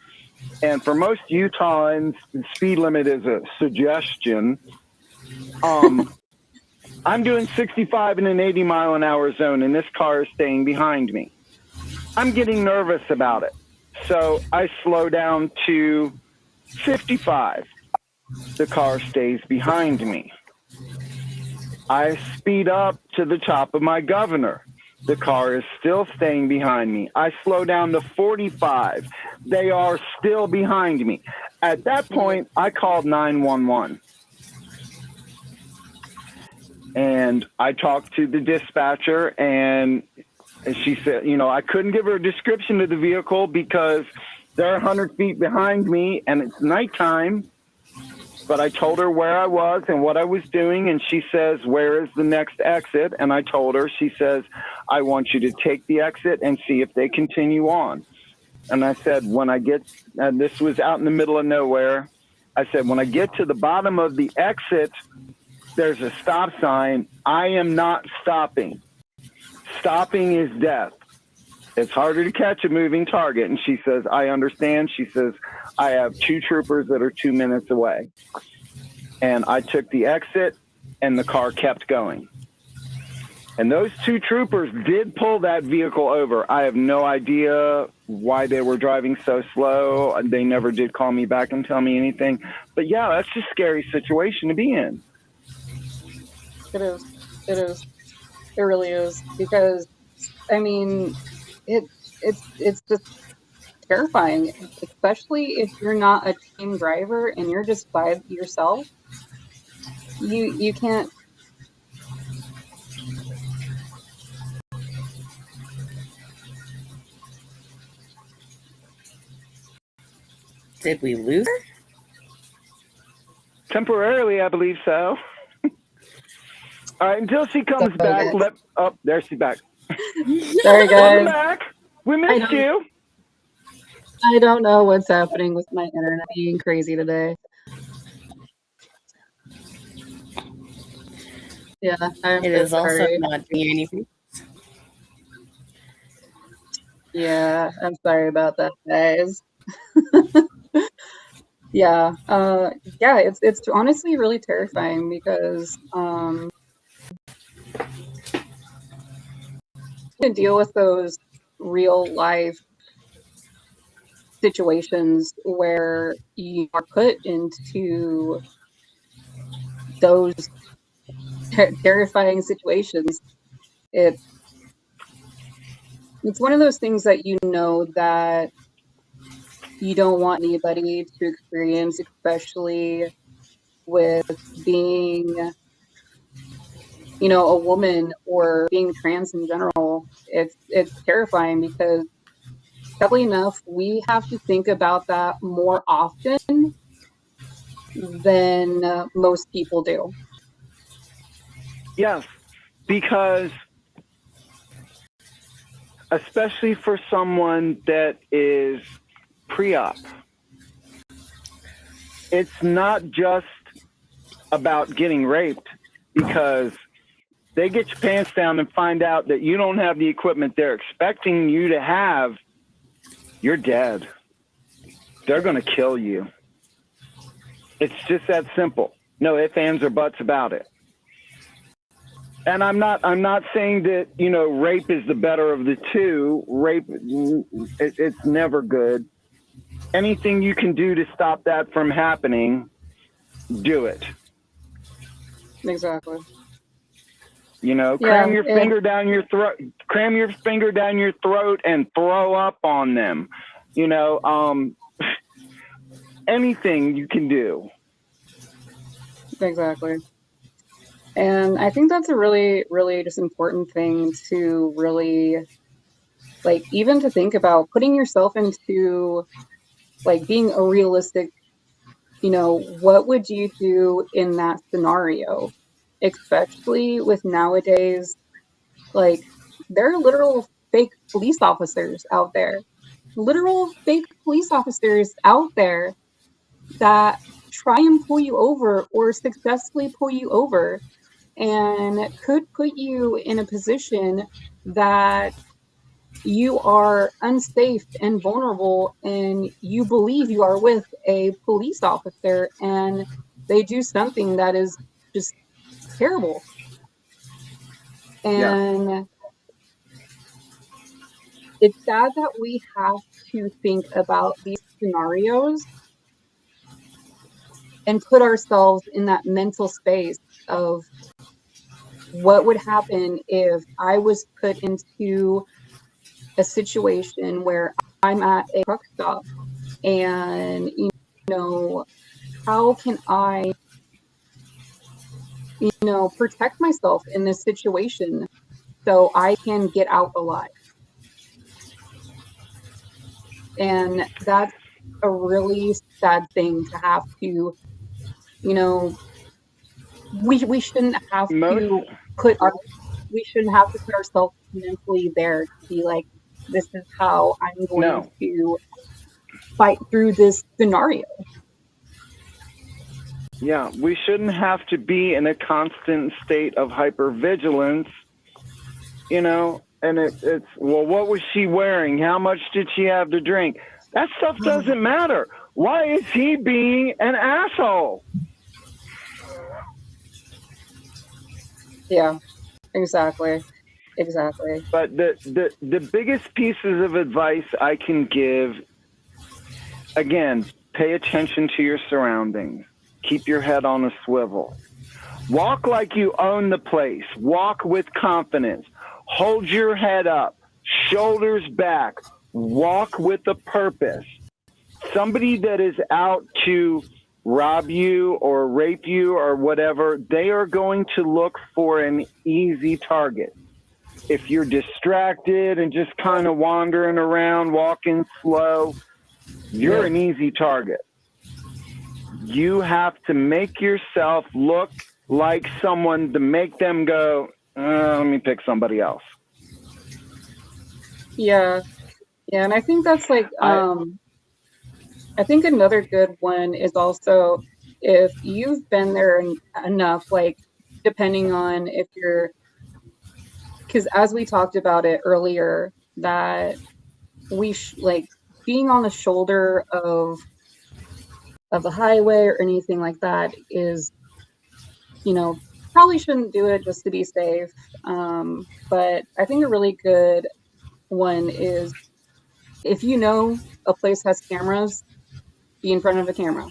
And for most Utahns, the speed limit is a suggestion. I'm doing 65 in an 80 mile an hour zone, and this car is staying behind me. I'm getting nervous about it. So I slow down to 55. The car stays behind me. I speed up to the top of my governor. The car is still staying behind me. I slow down to 45. They are still behind me. At that point, I called 911. And I talked to the dispatcher, and she said, I couldn't give her a description of the vehicle because they're 100 feet behind me and it's nighttime. But I told her where I was and what I was doing, and she says, where is the next exit? And I told her, she says, I want you to take the exit and see if they continue on. And I said, when I get, and this was out in the middle of nowhere, I said, when I get to the bottom of the exit, there's a stop sign. I am not stopping. Stopping is death. It's harder to catch a moving target. And she says, I understand. She says, I have 2 troopers that are 2 minutes away. And I took the exit and the car kept going. And those 2 troopers did pull that vehicle over. I have no idea why they were driving so slow. They never did call me back and tell me anything. But yeah, that's a scary situation to be in. It is. It is. It really is. Because, I mean, it's just terrifying, especially if you're not a team driver and you're just by yourself. You can't. Did we lose her? Temporarily, I believe so. All right, until she comes back. There she's back. Sorry, guys. Welcome back. We missed you. I don't know what's happening with my internet being crazy today. Yeah, It is also not doing anything. Yeah, I'm sorry about that, guys. Yeah, it's honestly really terrifying because to deal with those real life situations where you are put into those terrifying situations. It's one of those things that that you don't want anybody to experience, especially with being, a woman or being trans in general. It's terrifying because, sadly enough, we have to think about that more often than most people do. Yes, because especially for someone that is pre-op, it's not just about getting raped, because they get your pants down and find out that you don't have the equipment they're expecting you to have, you're dead. They're going to kill you. It's just that simple. No ifs, ands, or buts about it. And I'm not saying that, rape is the better of the two. Rape, it's never good. Anything you can do to stop that from happening, do it. Exactly. Cram your finger down your throat. Cram your finger down your throat and throw up on them. Anything you can do. Exactly. And I think that's a really, really just important thing to really, like, even to think about putting yourself into, like, being a realistic, what would you do in that scenario? Especially with nowadays, like, there are literal fake police officers out there. Literal fake police officers out there that try and pull you over or successfully pull you over and could put you in a position that you are unsafe and vulnerable and you believe you are with a police officer and they do something that is just terrible. Yeah. And it's sad that we have to think about these scenarios and put ourselves in that mental space of what would happen if I was put into a situation where I'm at a truck stop and, how can I, protect myself in this situation so I can get out alive? And that's a really sad thing to have to, we shouldn't have Most to we shouldn't have to put ourselves mentally there to be like, this is how I'm going no. to fight through this scenario. Yeah, we shouldn't have to be in a constant state of hypervigilance, and it's, well, what was she wearing? How much did she have to drink? That stuff doesn't matter. Why is he being an asshole? Yeah, exactly. But the biggest pieces of advice I can give, again, pay attention to your surroundings. Keep your head on a swivel. Walk like you own the place. Walk with confidence. Hold your head up, shoulders back. Walk with a purpose. Somebody that is out to rob you or rape you or whatever, they are going to look for an easy target. If you're distracted and just kind of wandering around, walking slow, you're an easy target. You have to make yourself look like someone to make them go, let me pick somebody else. Yeah. And I think that's like, I think another good one is also if you've been there enough, like, depending on if you're, because as we talked about it earlier, that we like being on the shoulder of the highway or anything like that is, probably shouldn't do it just to be safe. But I think a really good one is if a place has cameras, be in front of a camera.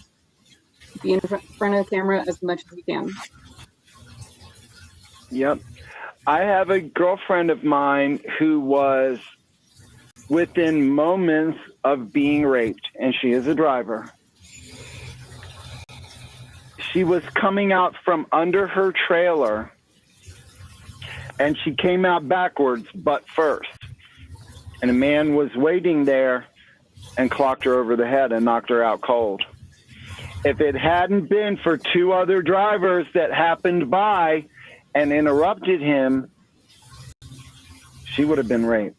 Be in front of the camera as much as you can. Yep. I have a girlfriend of mine who was within moments of being raped, and she is a driver. She was coming out from under her trailer, and she came out backwards, butt first. And a man was waiting there and clocked her over the head and knocked her out cold. If it hadn't been for two other drivers that happened by and interrupted him, she would have been raped.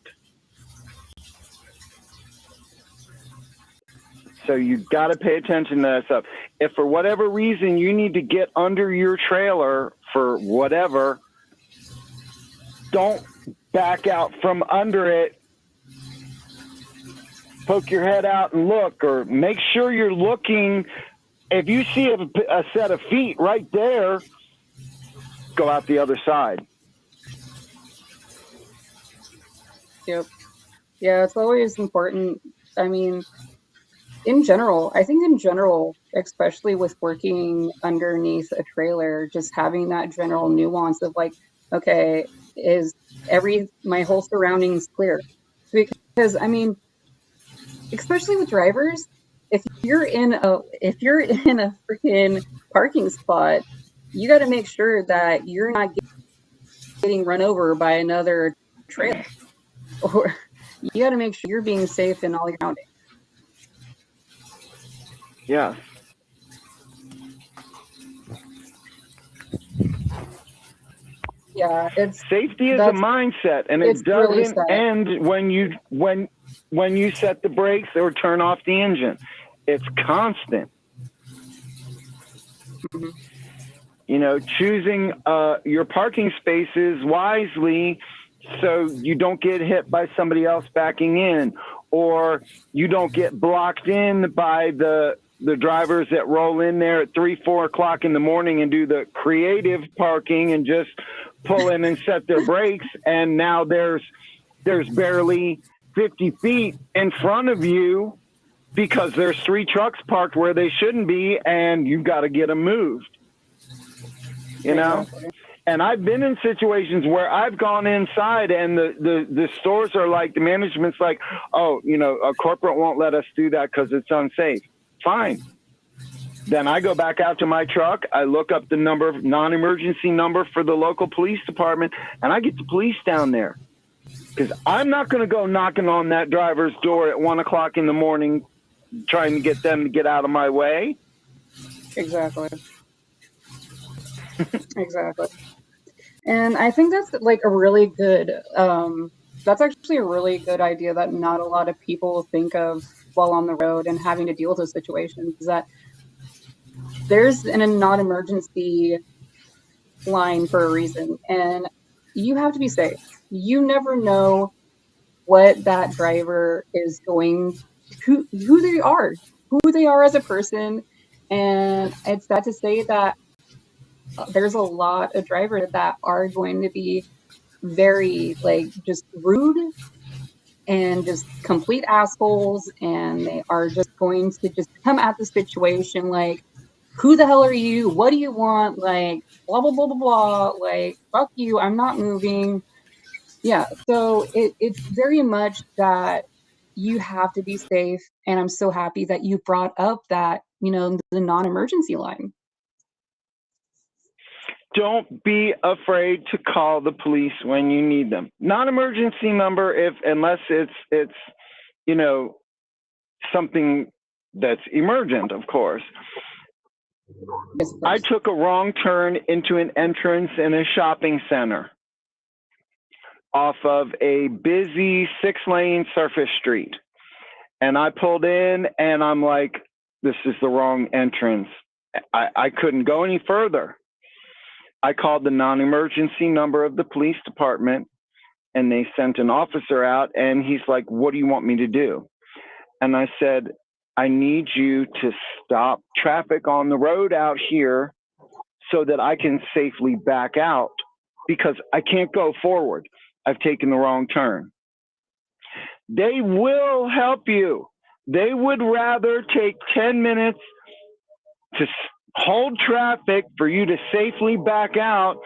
So you've got to pay attention to that stuff. If for whatever reason you need to get under your trailer for whatever, don't back out from under it. Poke your head out and look, or make sure you're looking. If you see a set of feet right there, go out the other side. Yep. Yeah, it's always important. I mean, I think in general, especially with working underneath a trailer, just having that general nuance of like, okay, is my whole surroundings clear? Because I mean, especially with drivers, if you're in a freaking parking spot you got to make sure that you're not getting run over by another trailer, or you got to make sure you're being safe in all your surroundings. Yeah. Yeah, Safety is a mindset, and it's it really doesn't sad. end when you set the brakes or turn off the engine. It's constant. Mhm. You know, choosing your parking spaces wisely so you don't get hit by somebody else backing in, or you don't get blocked in by the drivers that roll in there at 3-4 o'clock in the morning and do the creative parking and just pull in and set their brakes, and now there's barely 50 feet in front of you because there's 3 trucks parked where they shouldn't be, and you've got to get them moved. You know? Exactly. And I've been in situations where I've gone inside and the stores are like, the management's like, oh, you know, a corporate won't let us do that because it's unsafe. Fine. Then I go back out to my truck. I look up the non-emergency number for the local police department, and I get the police down there. Because I'm not going to go knocking on that driver's door at 1 o'clock in the morning trying to get them to get out of my way. Exactly. Exactly. And I think that's like a really good, that's actually a really good idea that not a lot of people think of while on the road and having to deal with those situations, is that there's a non-emergency line for a reason, and you have to be safe. You never know what that driver is going, who they are as a person. And it's sad to say that there's a lot of drivers that are going to be very like just rude and just complete assholes, and they are just going to just come at the situation like, who the hell are you, what do you want, like blah blah blah blah blah, like fuck you, I'm not moving. Yeah, so it's very much that you have to be safe, and I'm so happy that you brought up that, you know, the non-emergency line. Don't be afraid to call the police when you need them. Non-emergency number, unless it's you know, something that's emergent, of course. Yes, I took a wrong turn into an entrance in a shopping center off of a busy 6-lane surface street. And I pulled in and I'm like, this is the wrong entrance. I couldn't go any further. I called the non-emergency number of the police department, and they sent an officer out, and he's like, what do you want me to do? And I said, I need you to stop traffic on the road out here so that I can safely back out, because I can't go forward. I've taken the wrong turn. They will help you. They would rather take 10 minutes to hold traffic for you to safely back out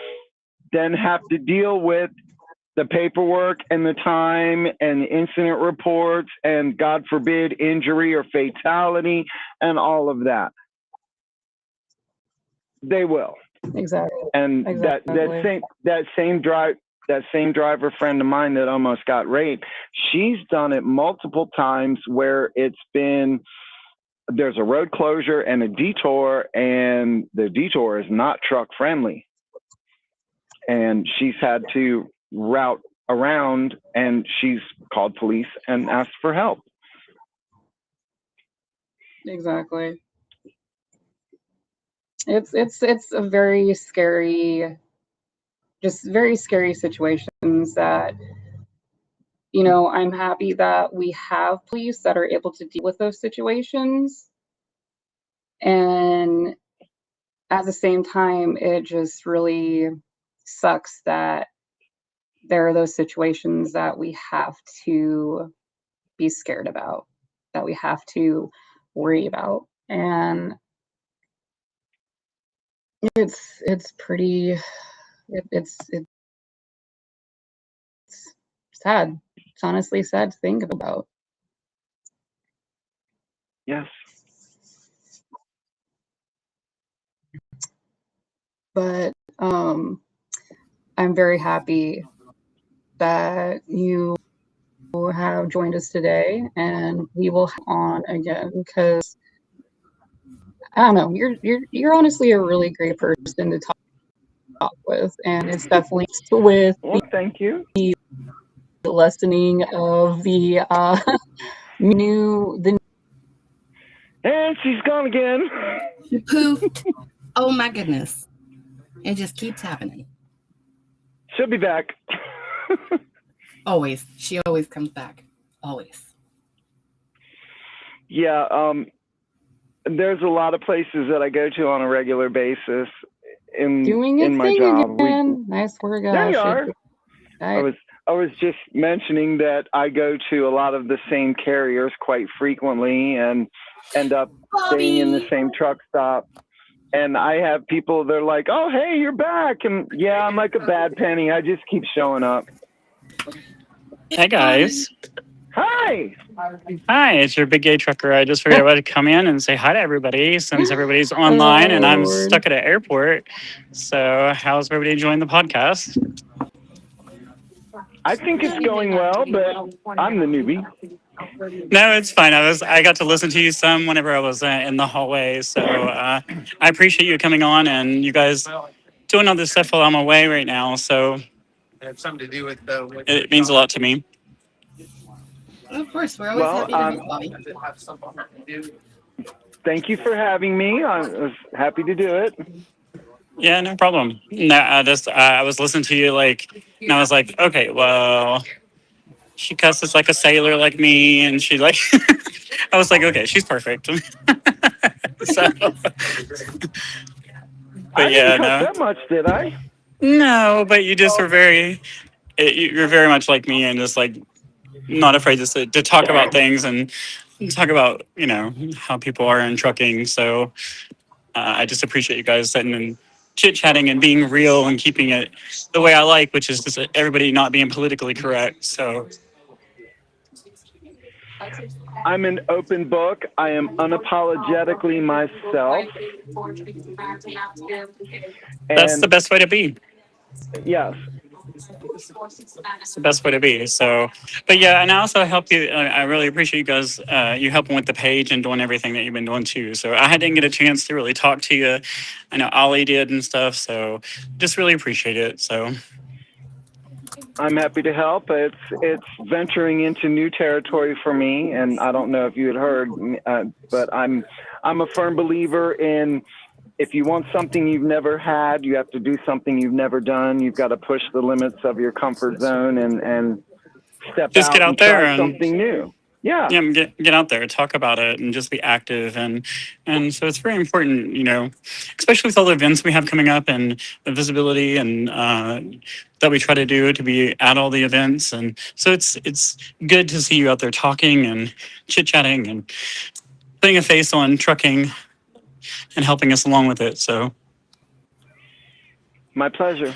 than have to deal with the paperwork and the time and the incident reports and, God forbid, injury or fatality and all of that. They will. Exactly. And Exactly. that same driver friend of mine that almost got raped, she's done it multiple times where it's been, there's a road closure and a detour, and the detour is not truck friendly. And she's had to route around, and she's called police and asked for help. Exactly. It's a very scary, just very scary situations that, you know, I'm happy that we have police that are able to deal with those situations. And at the same time, it just really sucks that there are those situations that we have to be scared about, that we have to worry about. And it's pretty, it's sad. It's honestly sad to think about. Yes. but I'm very happy that you have joined us today, and we will have on again because I don't know, you're honestly a really great person to talk with, and it's definitely with Well, thank you. the lessening of the the And she's gone again. Poofed. Oh my goodness. It just keeps happening. She'll be back. Always. She always comes back. Always. Yeah, there's a lot of places that I go to on a regular basis doing in its my thing job. again. I swear to gosh. There you are. I was just mentioning that I go to a lot of the same carriers quite frequently and end up staying in the same truck stop. And I have people, they're like, "Oh, hey, you're back." And yeah, I'm like a bad penny. I just keep showing up. Hey guys. Hi. Hi, it's your big gay trucker. I just figured I would come in and say hi to everybody since everybody's online and I'm Lord. stuck at an airport. So how's everybody enjoying the podcast? I think it's going well, but I'm the newbie. No, it's fine. I got to listen to you some whenever I was in the hallway. So I appreciate you coming on and you guys doing all this stuff while I'm away right now. So it means a lot to me. Of course, we're always happy to help, Bobby. Thank you for having me. I was happy to do it. Yeah, no problem. No, I was listening to you and I was like, okay, well, she cusses like a sailor like me, and she like, I was like, okay, she's perfect. So, I didn't cuss that much, did I? No, but you just were you're very much like me, and just like not afraid to talk about things and talk about how people are in trucking. So I just appreciate you guys sitting and chit-chatting and being real and keeping it the way I like, which is just everybody not being politically correct. So I'm an open book. I am unapologetically myself. That's the best way to be. Yes. It's the best way to be. So, but yeah, and I also help you. I really appreciate you guys, you helping with the page and doing everything that you've been doing too. So I didn't get a chance to really talk to you. I know Ollie did and stuff. So just really appreciate it. So I'm happy to help. It's venturing into new territory for me, and I don't know if you had heard, but I'm a firm believer in, if you want something you've never had, you have to do something you've never done. You've got to push the limits of your comfort zone and just get out there and something new. Yeah, get out there, talk about it, and just be active. And so it's very important, especially with all the events we have coming up and the visibility and that we try to do to be at all the events. And so it's good to see you out there talking and chit chatting and putting a face on trucking and helping us along with it. So my pleasure.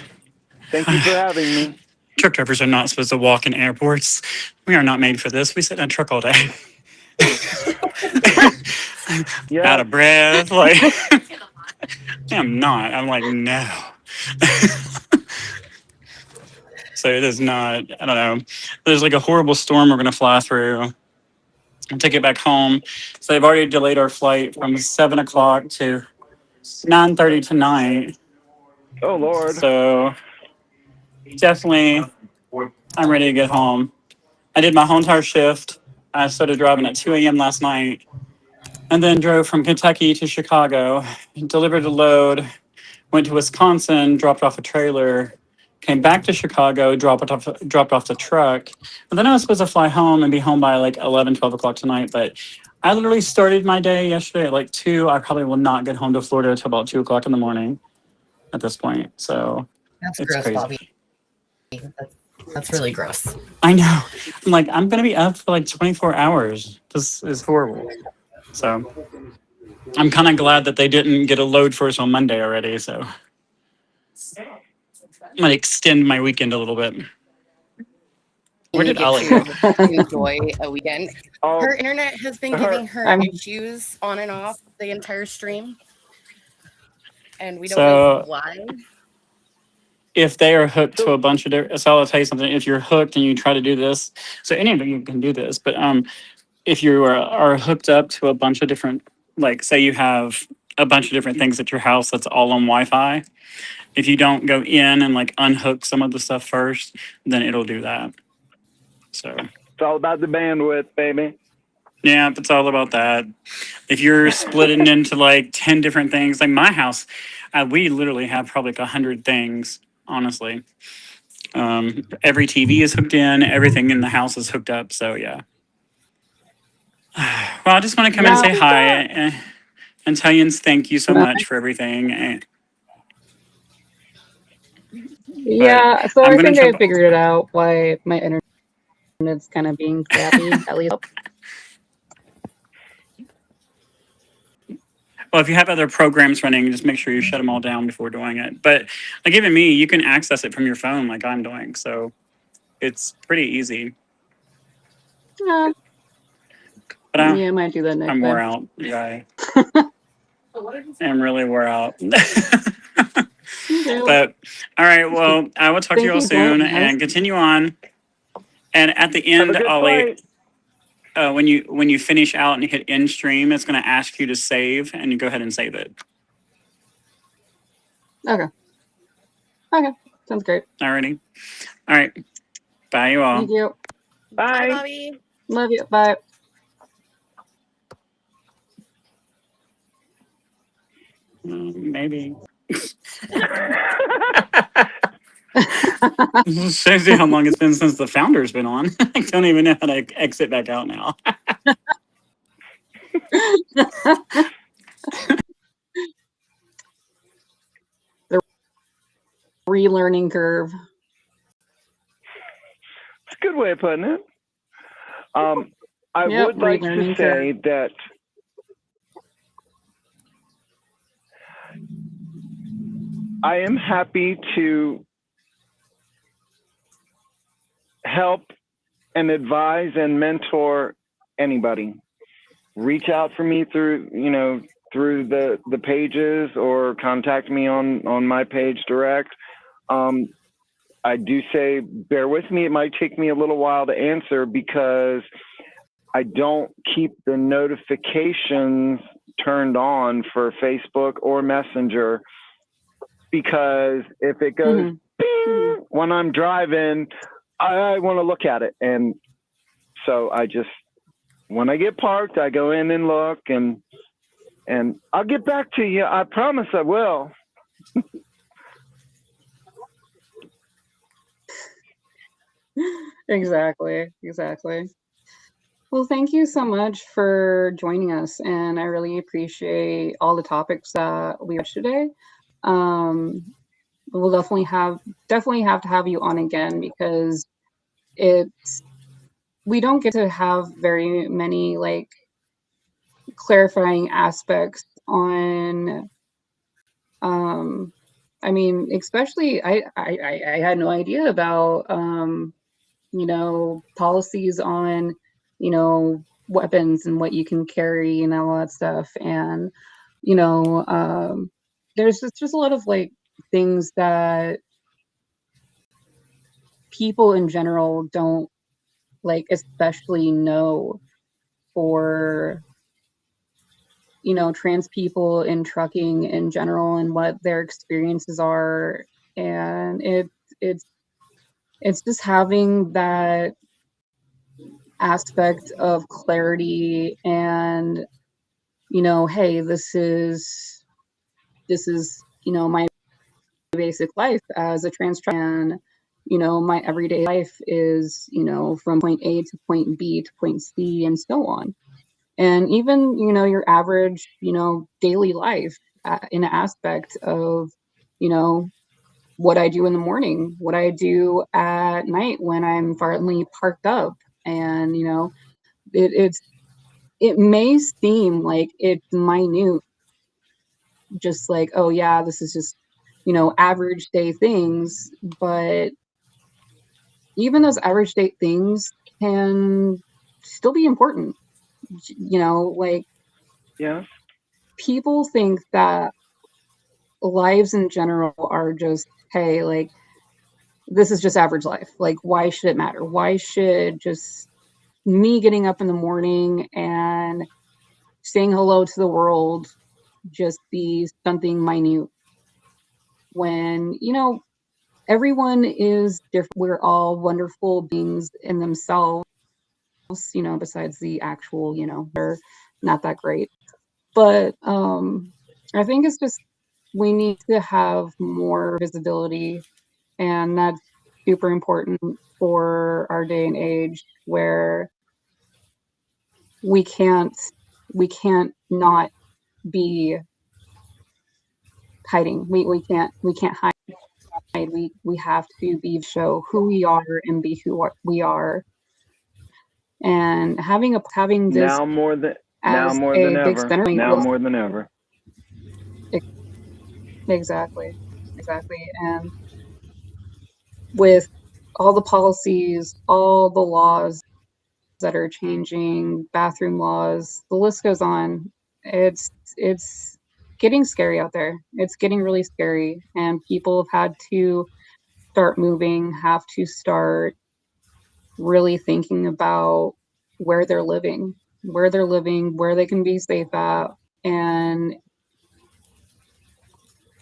Thank you for having me. Truck drivers are not supposed to walk in airports. We are not made for this. We sit in a truck all day. Yeah. Out of breath. Like, I'm not. I'm like, no. So it is not, I don't know. There's like a horrible storm we're going to fly through and take it back home. So they've already delayed our flight from 7 o'clock to 9:30 tonight. Oh, Lord. So definitely, I'm ready to get home. I did my whole entire shift. I started driving at 2 a.m. last night and then drove from Kentucky to Chicago, delivered a load, went to Wisconsin, dropped off a trailer, came back to Chicago, dropped off the truck. And then I was supposed to fly home and be home by like 11, 12 o'clock tonight. But I literally started my day yesterday at like 2. I probably will not get home to Florida until about 2 o'clock in the morning at this point. So That's it's gross, crazy. Bobby. That's really gross. I know. I'm like, I'm going to be up for like 24 hours. This is horrible. So I'm kind of glad that they didn't get a load for us on Monday already. So I might extend my weekend a little bit. Where did Ollie go? Enjoy a weekend. Oh, Her internet has been giving her issues on and off the entire stream. And we don't know why. If they are hooked to a bunch of different, so I'll tell you something. If you're hooked and you try to do this, so any of you can do this, but if you are hooked up to a bunch of different, like say you have a bunch of different things at your house that's all on Wi-Fi, if you don't go in and like unhook some of the stuff first, then it'll do that. So It's all about the bandwidth, baby. yeah, it's all about that. If you're splitting into like 10 different things, like my house, we literally have probably like 100 things, honestly. Every TV is hooked in, everything in the house is hooked up. So yeah. Well, I just want to come in and say hi and tell you thank you so much for everything. Yeah, so I'm I gonna think I jump. figured it out why my internet's kind of being crappy, at least. Well, if you have other programs running, just make sure you shut them all down before doing it. But like even me, you can access it from your phone like I'm doing. So it's pretty easy. Yeah, But I might do that next I'm wore time. out, guy. I'm really wore out. Okay. But all right, well, I will talk to you all Thank you, soon Glenn. and continue on. And at the Have a end, good Ollie, flight. when you finish out and hit end stream, it's going to ask you to save, and you go ahead and save it. Okay. Sounds great. Alrighty. All right. Bye, you all. Thank you. Bye, Bye. Bobby. Love you. Bye. Maybe. Shows you how long it's been since the founder's been on. I don't even know how to exit back out now. The relearning curve. It's a good way of putting it. I would like to say that I am happy to help and advise and mentor anybody. Reach out for me through the pages or contact me on my page direct. I do say bear with me. It might take me a little while to answer because I don't keep the notifications turned on for Facebook or Messenger, because if it goes bing when I'm driving, I want to look at it. And so when I get parked, I go in and look, and I'll get back to you. I promise I will. Exactly. Well, thank you so much for joining us, and I really appreciate all the topics that we watched today. We'll definitely have to have you on again, because we don't get to have very many like clarifying aspects on I mean, especially I had no idea about policies on, weapons and what you can carry and all that stuff. And, there's just a lot of like things that people in general don't like, especially know for, trans people in trucking in general and what their experiences are. And it's just having that aspect of clarity and, hey, this is my basic life as a trans, and my everyday life is from point A to point B to point C and so on. And even your average daily life in an aspect of what I do in the morning, what I do at night when I'm finally parked up. And it may seem like it's minute, just like, oh yeah, this is just average day things, but even those average day things can still be important. Like, Yeah. people think that lives in general are just, hey, like, this is just average life. Like, why should it matter? Why should just me getting up in the morning and saying hello to the world just be something minute when, you know, everyone is different. We're all wonderful beings in themselves, you know, besides the actual, you know, they're not that great. But I think it's just we need to have more visibility, and that's super important for our day and age where we can't not be hiding. We can't hide. We have to be show who we are and be who we are. And having this Now more than as than a big ever. center Now more than ever. exactly. And with all the policies, all the laws that are changing, bathroom laws, the list goes on. It's getting scary out there. It's getting really scary, and people have had to start moving, have to start really thinking about where they're living, where they can be safe at. And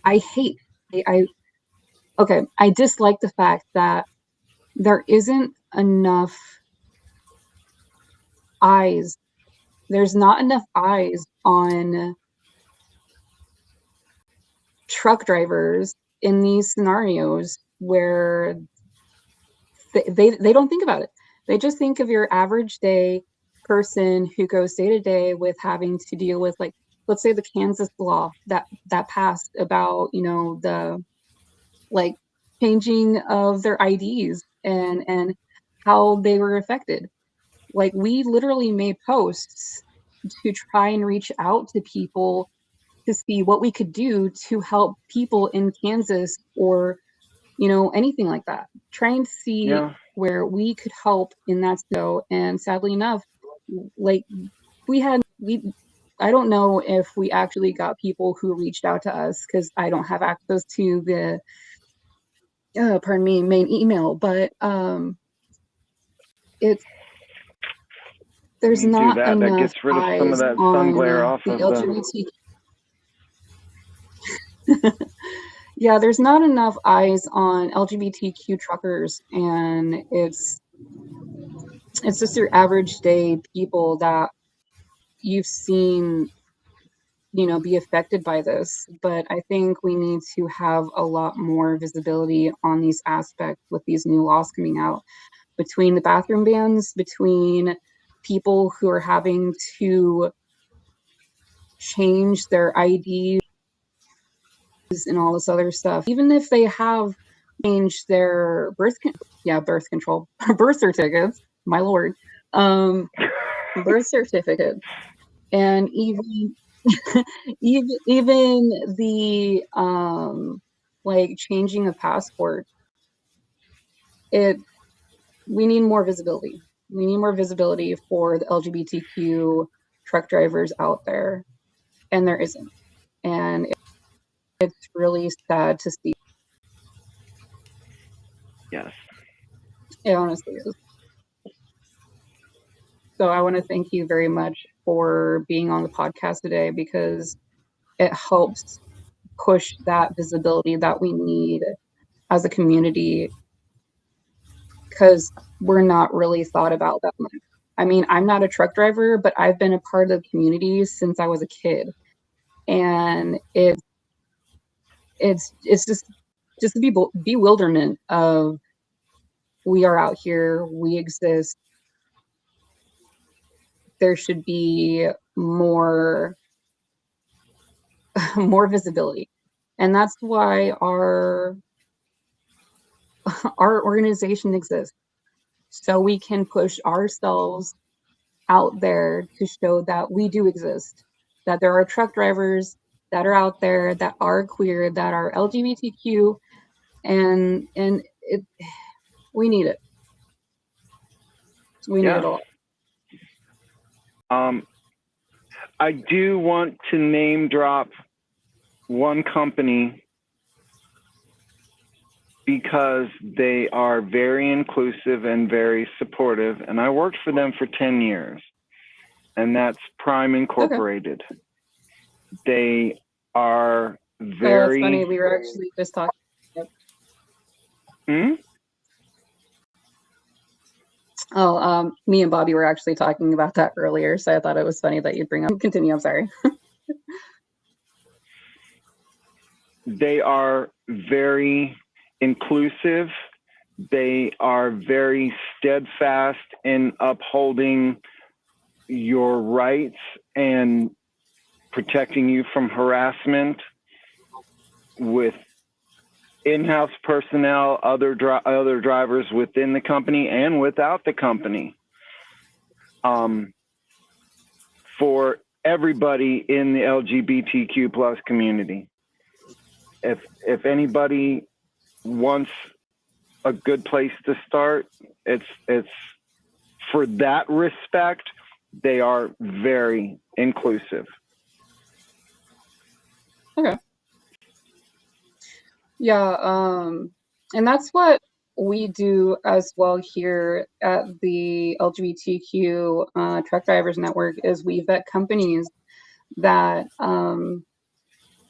I hate, I okay, I dislike the fact that there isn't enough eyes. There's not enough eyes on truck drivers in these scenarios where they don't think about it. They just think of your average day person who goes day to day with having to deal with, like, let's say the Kansas law that passed about, you know, the like changing of their IDs and how they were affected. Like, we literally made posts to try and reach out to people to see what we could do to help people in Kansas or, you know, anything like that. Trying to see where we could help in that. So, and sadly enough, like, I don't know if we actually got people who reached out to us, because I don't have access to the main email, but it's there's You do not that. That enough gets rid of some of eyes that sun glare on off the of the. LGBT. Yeah, there's not enough eyes on LGBTQ truckers, and it's just your average day people that you've seen, you know, be affected by this. But I think we need to have a lot more visibility on these aspects with these new laws coming out, between the bathroom bans, between people who are having to change their IDs and all this other stuff, even if they have changed their birth control birth certificates, my lord, birth certificate, and even even the like changing of passport. It We need more visibility. We need more visibility for the LGBTQ truck drivers out there, and there isn't. And it's really sad to see. Yes. It honestly is. So I want to thank you very much for being on the podcast today, because it helps push that visibility that we need as a community, because we're not really thought about that much. I mean, I'm not a truck driver, but I've been a part of the community since I was a kid. And it's just the bewilderment of, we are out here, we exist. There should be more more visibility. And that's why our organization exists. So we can push ourselves out there to show that we do exist, that there are truck drivers that are out there that are queer, that are LGBTQ, and we need it. We need it a lot. I do want to name drop one company because they are very inclusive and very supportive. And I worked for them for 10 years, and that's Prime Incorporated. Okay. They are very... It's funny, we were actually just talking. Me and Bobby were actually talking about that earlier, so I thought it was funny that you'd bring up. Continue, I'm sorry. They are very inclusive. They are very steadfast in upholding your rights and protecting you from harassment with in-house personnel, other drivers within the company and without the company. For everybody in the LGBTQ plus community. If anybody wants a good place to start, it's for that respect, they are very inclusive. Okay. Yeah, and that's what we do as well here at the LGBTQ Truck Drivers Network, is we vet companies that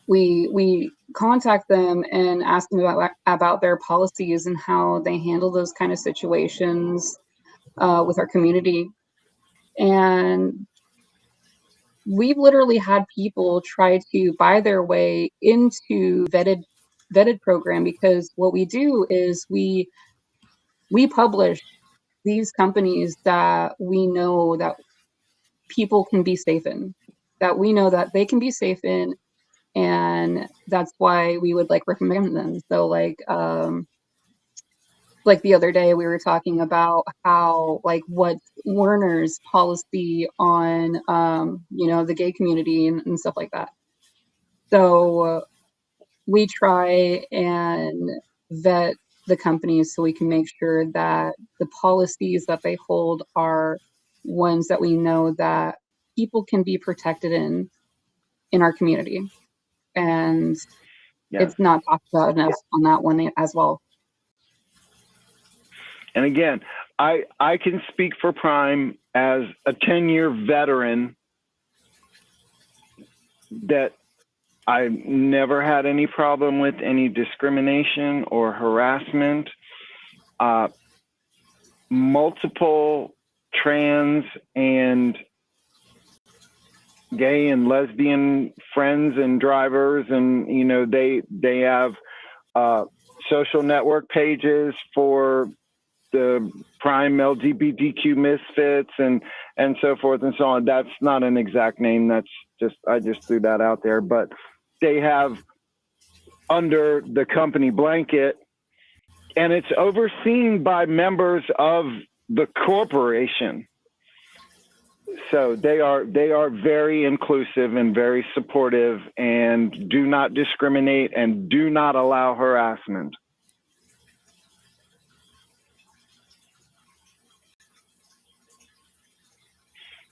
we contact them and ask them about their policies and how they handle those kind of situations with our community. And we've literally had people try to buy their way into vetted program, because what we do is we publish these companies that we know that people can be safe in, that we know that they can be safe in, and that's why we would like recommend them. So like the other day we were talking about how like what Werner's policy on the gay community and stuff like that. So we try and vet the companies so we can make sure that the policies that they hold are ones that we know that people can be protected in our community. And it's not talked about enough on that one as well. And again, I can speak for Prime as a 10-year veteran that I never had any problem with any discrimination or harassment. Multiple trans and gay and lesbian friends and drivers, and they have social network pages for the Prime LGBTQ misfits and so forth and so on. That's not an exact name. That's just, I just threw that out there, but they have under the company blanket, and it's overseen by members of the corporation. So they are very inclusive and very supportive and do not discriminate and do not allow harassment.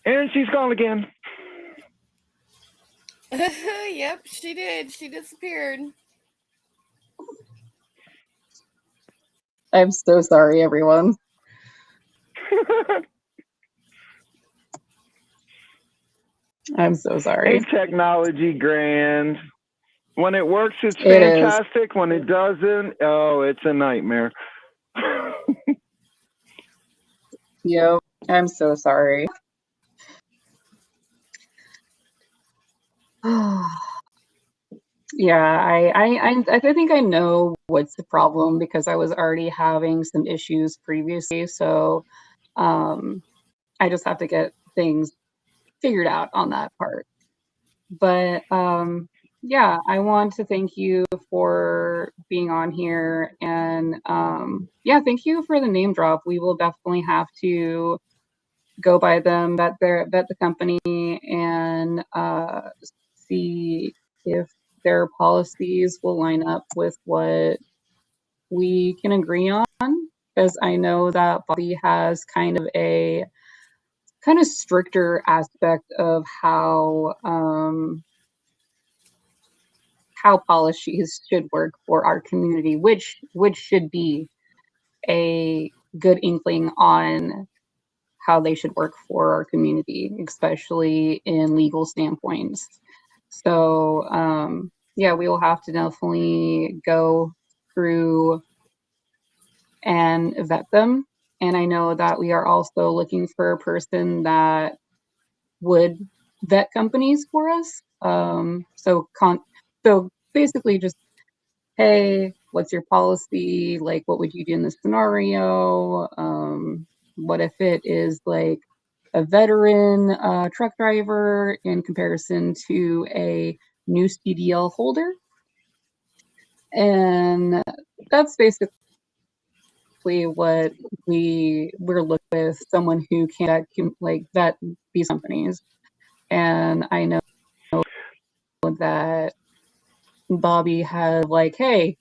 And she's gone again. Yep, she did. She disappeared. I'm so sorry, everyone. I'm so sorry. Hey, technology grand. When it works, it's fantastic. When it doesn't, oh, it's a nightmare. Yep, I'm so sorry. Yeah, I think I know what's the problem, because I was already having some issues previously. So I just have to get things figured out on that part. But yeah, I want to thank you for being on here, and yeah, thank you for the name drop. We will definitely have to go by them, vet the company, and see if their policies will line up with what we can agree on. Because I know that Bobby has kind of a stricter aspect of how how policies should work for our community, which should be a good inkling on how they should work for our community, especially in legal standpoints. So yeah, we will have to definitely go through and vet them. And I know that we are also looking for a person that would vet companies for us. So basically just, hey, what's your policy? Like, what would you do in this scenario? What if it is like a veteran truck driver in comparison to a new CDL holder? And that's basically what we're looking with, someone who can like vet these companies. And I know that Bobby had like, hey,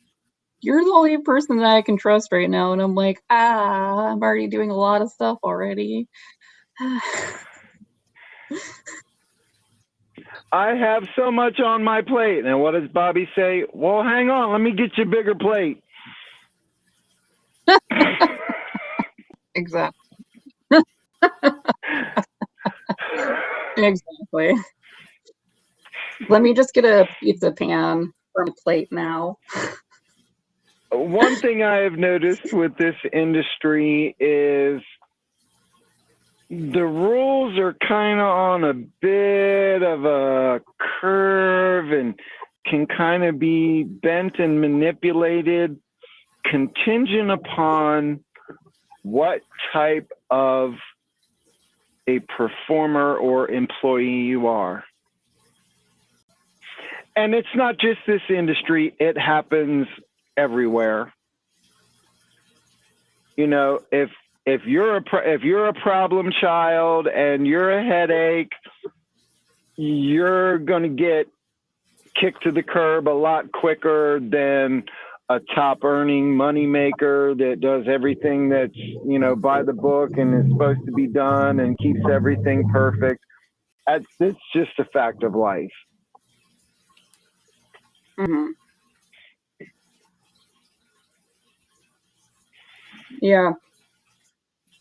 you're the only person that I can trust right now. And I'm like, I'm already doing a lot of stuff already. I have so much on my plate. And what does Bobby say? Well, hang on, let me get you a bigger plate. Exactly. Exactly. Let me just get a pizza pan from a plate now. One thing I have noticed with this industry is the rules are kind of on a bit of a curve and can kind of be bent and manipulated contingent upon what type of a performer or employee you are. And it's not just this industry, it happens everywhere. You know, if you're a problem child and you're a headache, you're going to get kicked to the curb a lot quicker than a top earning money maker that does everything that's, you know, by the book and is supposed to be done and keeps everything perfect. It's just a fact of life. Mm-hmm. Yeah.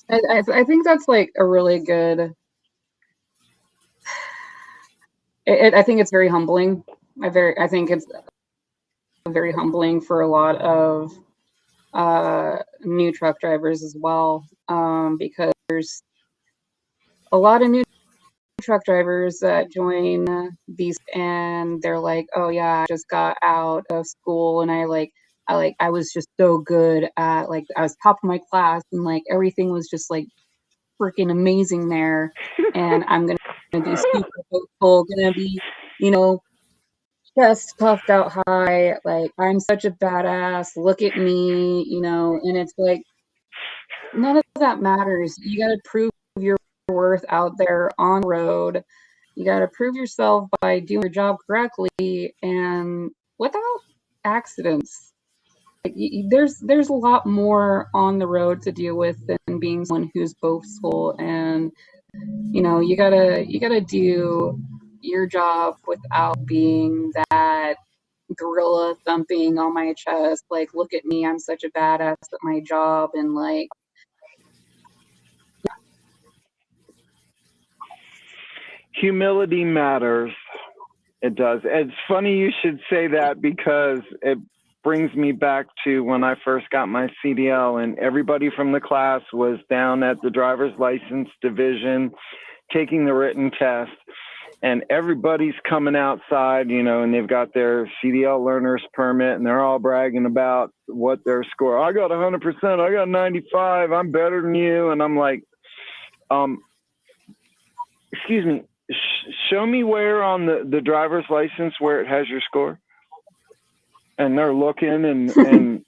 I think that's like a really good, I think it's very humbling. I think it's very humbling for a lot of new truck drivers as well, because there's a lot of new truck drivers that join these and they're like, oh yeah, I just got out of school and I was just so good at, like, I was top of my class and like everything was just like freaking amazing there, and I'm gonna be super hopeful, gonna be, you know, chest puffed out high, like I'm such a badass, look at me, you know. And it's like, none of that matters. You got to prove your worth out there on the road. You got to prove yourself by doing your job correctly and without accidents. Like, there's a lot more on the road to deal with than being someone who's boastful. And you know, you gotta do your job without being that gorilla thumping on my chest, like, look at me, I'm such a badass at my job. And like, Humility matters. It does. It's funny you should say that because it brings me back to when I first got my CDL and everybody from the class was down at the driver's license division taking the written test, and everybody's coming outside, you know, and they've got their CDL learner's permit and they're all bragging about what their score. I got 100%. I got 95. I'm better than you. And I'm like, excuse me, show me where on the driver's license where it has your score. And they're looking and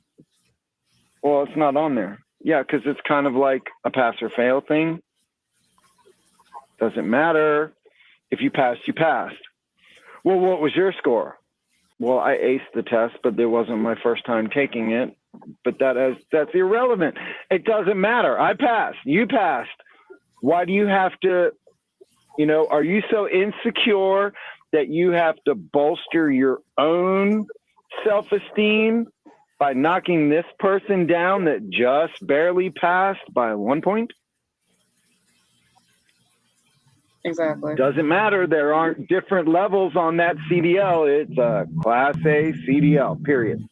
well, it's not on there. Yeah, because it's kind of like a pass or fail thing. Doesn't matter. If you passed, you passed. Well, what was your score? Well, I aced the test, but it wasn't my first time taking it. But that's irrelevant. It doesn't matter. I passed. You passed. Why do you have to, you know, are you so insecure that you have to bolster your own self-esteem by knocking this person down that just barely passed by 1 point? Exactly. Doesn't matter. There aren't different levels on that CDL. It's a Class A CDL, period.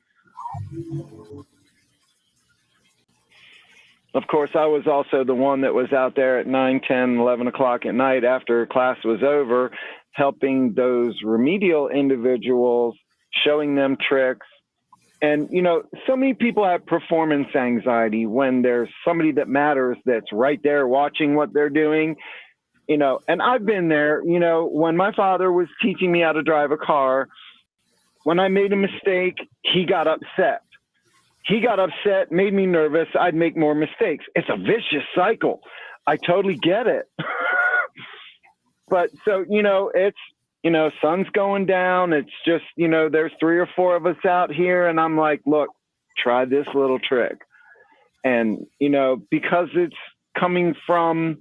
Of course, I was also the one that was out there at 9, 10, 11 o'clock at night after class was over, helping those remedial individuals, showing them tricks. And, you know, so many people have performance anxiety when there's somebody that matters that's right there watching what they're doing. You know, and I've been there, you know, when my father was teaching me how to drive a car, when I made a mistake, he got upset. He got upset, made me nervous. I'd make more mistakes. It's a vicious cycle. I totally get it. But so, you know, it's, you know, sun's going down. It's just, you know, there's 3 or 4 of us out here. And I'm like, look, try this little trick. And, you know, because it's coming from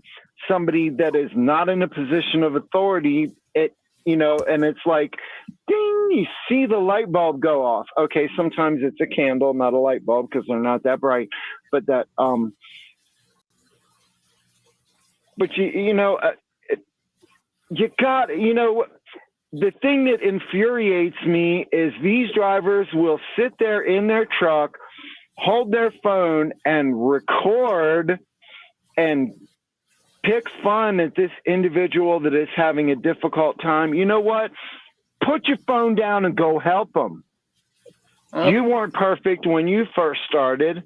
somebody that is not in a position of authority, it, you know, and it's like, ding, you see the light bulb go off. Okay, sometimes it's a candle, not a light bulb, because they're not that bright. But that, but you know, you got, you know, the thing that infuriates me is these drivers will sit there in their truck, hold their phone, and record and pick fun at this individual that is having a difficult time. You know what? Put your phone down and go help them. You weren't perfect when you first started.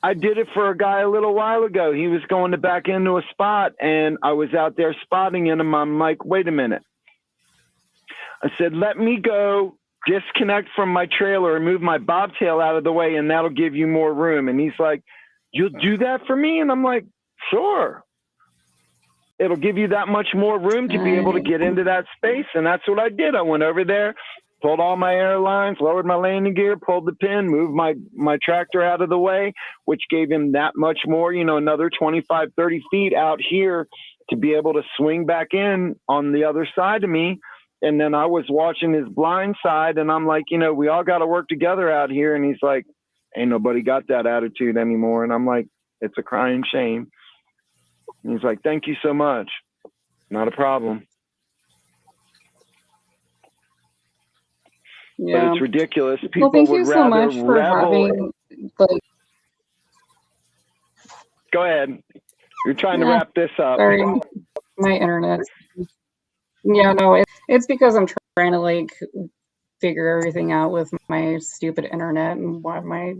I did it for a guy a little while ago. He was going to back into a spot, and I was out there spotting him. I'm like, wait a minute. I said, let me go disconnect from my trailer and move my bobtail out of the way, and that'll give you more room. And he's like, you'll do that for me? And I'm like, sure. It'll give you that much more room to be able to get into that space. And that's what I did. I went over there, pulled all my airlines, lowered my landing gear, pulled the pin, moved my tractor out of the way, which gave him that much more, you know, another 25, 30 feet out here to be able to swing back in on the other side of me. And then I was watching his blind side, and I'm like, you know, we all got to work together out here. And he's like, ain't nobody got that attitude anymore. And I'm like, it's a crying shame. And he's like, thank you so much. Not a problem. Yeah. But it's ridiculous. People Well, thank would you so rather much for revel. having, like, Go ahead. You're trying to wrap this up. sorry, my internet. Yeah, no, it's because I'm trying to, like, figure everything out with my stupid internet and why my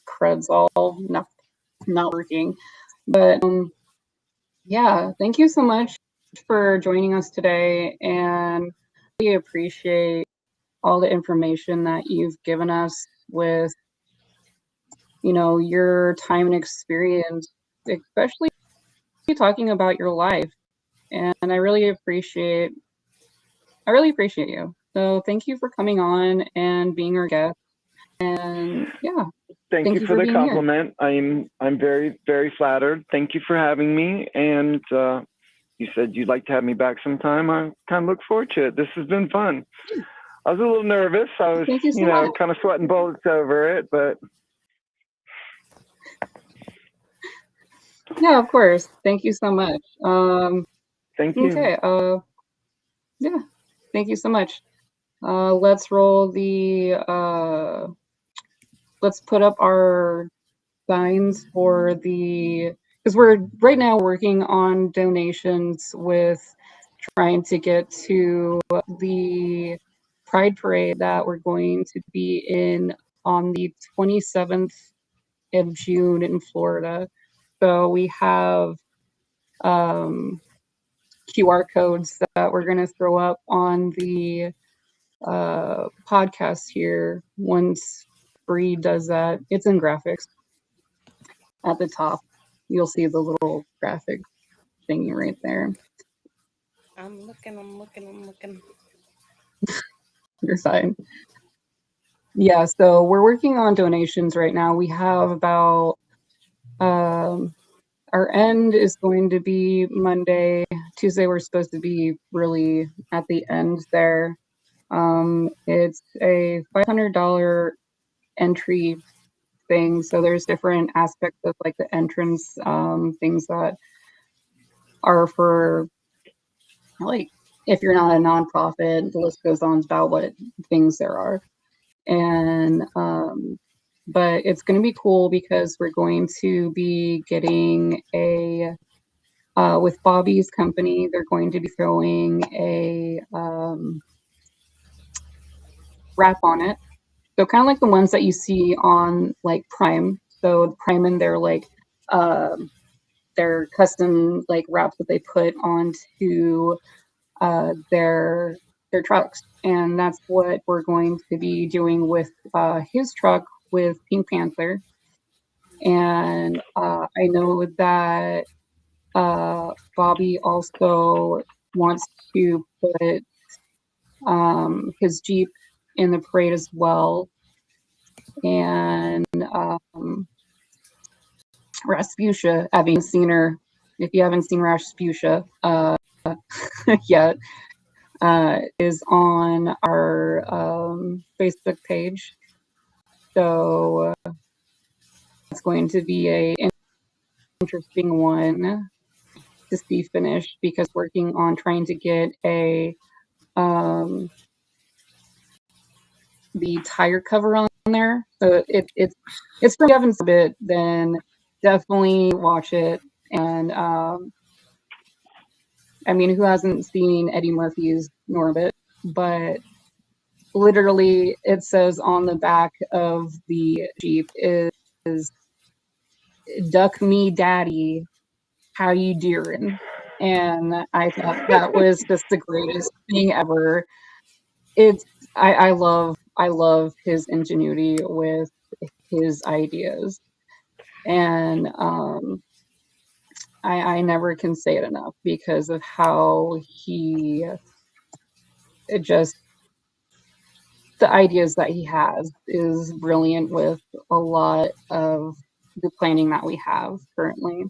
crud's all not working. But, yeah, thank you so much for joining us today, and we appreciate all the information that you've given us with, you know, your time and experience, especially talking about your life. And I really appreciate you. So thank you for coming on and being our guest. And yeah. Thank you for the being compliment. Here. I'm very, very flattered. Thank you for having me. And you said you'd like to have me back sometime. I kind of look forward to it. This has been fun. I was a little nervous. I was, you know, kind of sweating bullets over it, but. Yeah, of course. Thank you so much. Thank you. Okay. Yeah. Thank you so much. Let's roll the. Let's put up our signs for the, because we're right now working on donations with trying to get to the Pride Parade that we're going to be in on the 27th of June in Florida. So we have QR codes that we're going to throw up on the podcast here once Bree does that. It's in graphics at the top. You'll see the little graphic thingy right there. I'm looking. You're fine. Yeah, so we're working on donations right now. We have about our end is going to be Monday, Tuesday we're supposed to be really at the end there. It's a $500 entry thing, so there's different aspects of like the entrance, things that are for like if you're not a nonprofit, the list goes on about what things there are. And but it's going to be cool because we're going to be getting a with Bobby's company, they're going to be throwing a wrap on it. So kind of like the ones that you see on like Prime. So Prime and their custom like wraps that they put onto their trucks, and that's what we're going to be doing with his truck with Pink Panther. And I know that Bobby also wants to put his Jeep in the parade as well. And Rasputia, having seen her, if you haven't seen Rasputia yet, is on our Facebook page. So it's going to be an interesting one to see finished because working on trying to get the tire cover on there. So it's from Kevin's bit, then definitely watch it. And I mean, who hasn't seen Eddie Murphy's Norbit? But literally it says on the back of the Jeep is "Duck me daddy, how you doing?" And I thought that was just the greatest thing ever. I love his ingenuity with his ideas. And I never can say it enough because of how the ideas that he has is brilliant with a lot of the planning that we have currently.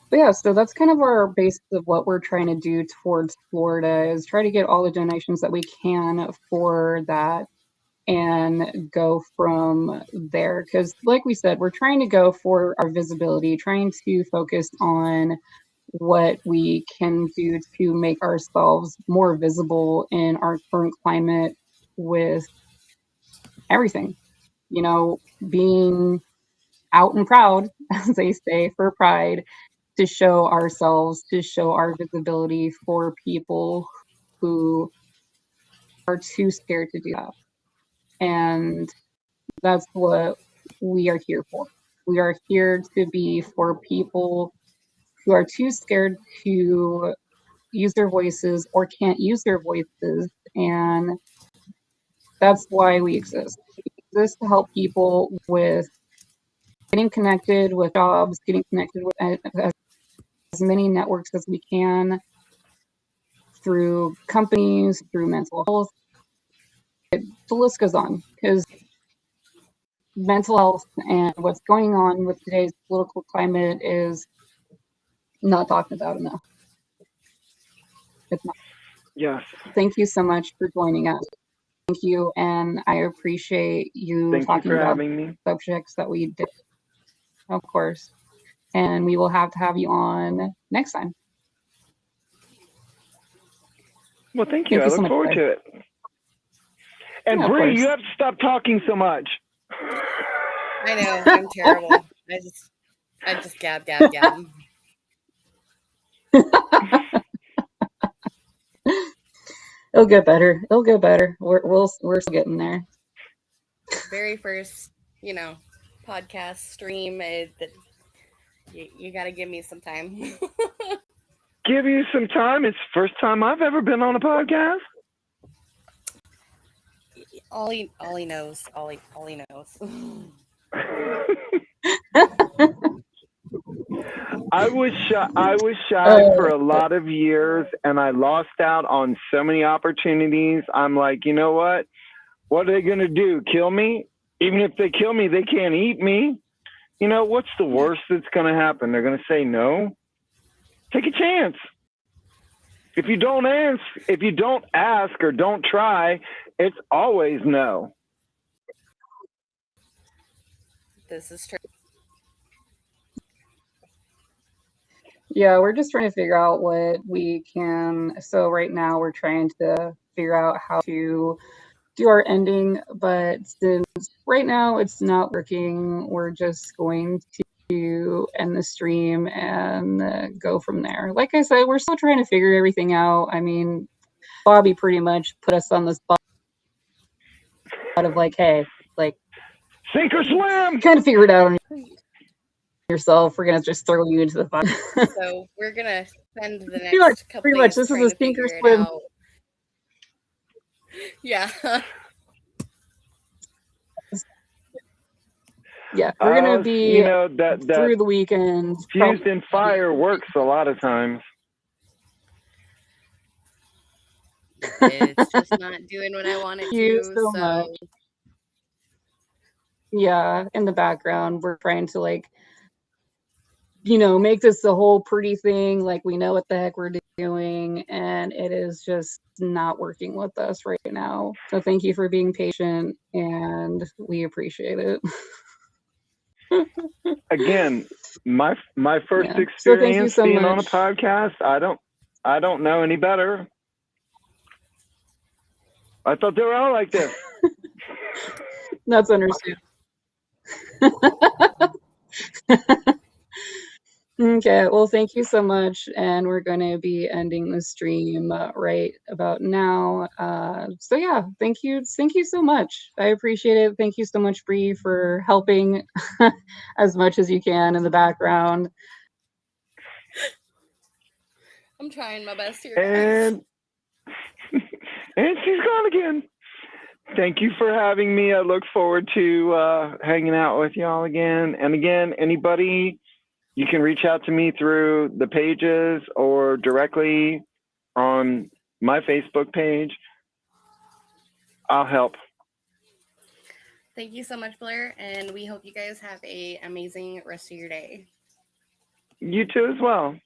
But yeah, so that's kind of our basis of what we're trying to do towards Florida is try to get all the donations that we can for that and go from there. Because like we said, we're trying to go for our visibility, trying to focus on what we can do to make ourselves more visible in our current climate with everything, being out and proud, as they say, for pride, to show ourselves, to show our visibility for people who are too scared to do that. And that's what we are here for. We are here to be for people who are too scared to use their voices or can't use their voices. And that's why we exist. We exist to help people with getting connected with jobs, getting connected with as many networks as we can through companies, through mental health. The list goes on because mental health and what's going on with today's political climate is not talked about enough. It's not. Yes. Thank you so much for joining us. Thank you, and I appreciate you Thank you talking for about having me. subjects that we did, of course. And we will have to have you on next time. Well, thank you. Thank I you so look much, forward guys. to it. And Yeah, of Bree, course. you have to stop talking so much. I know, I'm terrible. I just gab. It'll get better. It'll get better. We're still getting there. Very first, podcast stream. You got to give me some time. Give you some time. It's the first time I've ever been on a podcast. all he knows. All he knows. I was shy for a lot of years, and I lost out on so many opportunities. I'm like, you know what? What are they going to do? Kill me? Even if they kill me, they can't eat me. What's the worst that's going to happen? They're going to say no. Take a chance. If you don't ask or don't try, it's always no. This is true. Yeah, we're just trying to figure out what we can. So right now we're trying to figure out how to do our ending, but since right now it's not working, we're just going to end the stream and go from there. Like I said, we're still trying to figure everything out. I mean, Bobby pretty much put us on the spot of like, hey, like, Sink or swim. kind of figure it out on yourself. We're gonna just throw you into the fire. So we're gonna spend the Pretty much- next couple pretty much, days this is trying a to sink or figure it swim. out. Yeah. Yeah, we're gonna be that through the weekend. fused in fire works a lot of times. It's just not doing what I want it Thank you to. so So much. Yeah, in the background, we're trying to like, make this the whole pretty thing. Like we know what the heck we're doing, and it is just not working with us right now. So thank you for being patient, and we appreciate it. Again, my first Yeah. So experience thank you so being on a much. podcast. I don't know any better. I thought they were all like this. That's understandable. Okay, well, thank you so much, and we're going to be ending the stream right about now. So yeah, thank you so much. I appreciate it. Thank you so much, Bree, for helping as much as you can in the background. I'm trying my best here, guys. And she's gone again. Thank you for having me. I look forward to hanging out with y'all again. And again, anybody, you can reach out to me through the pages or directly on my Facebook page. I'll help. Thank you so much, Blair, and we hope you guys have an amazing rest of your day. You too as well.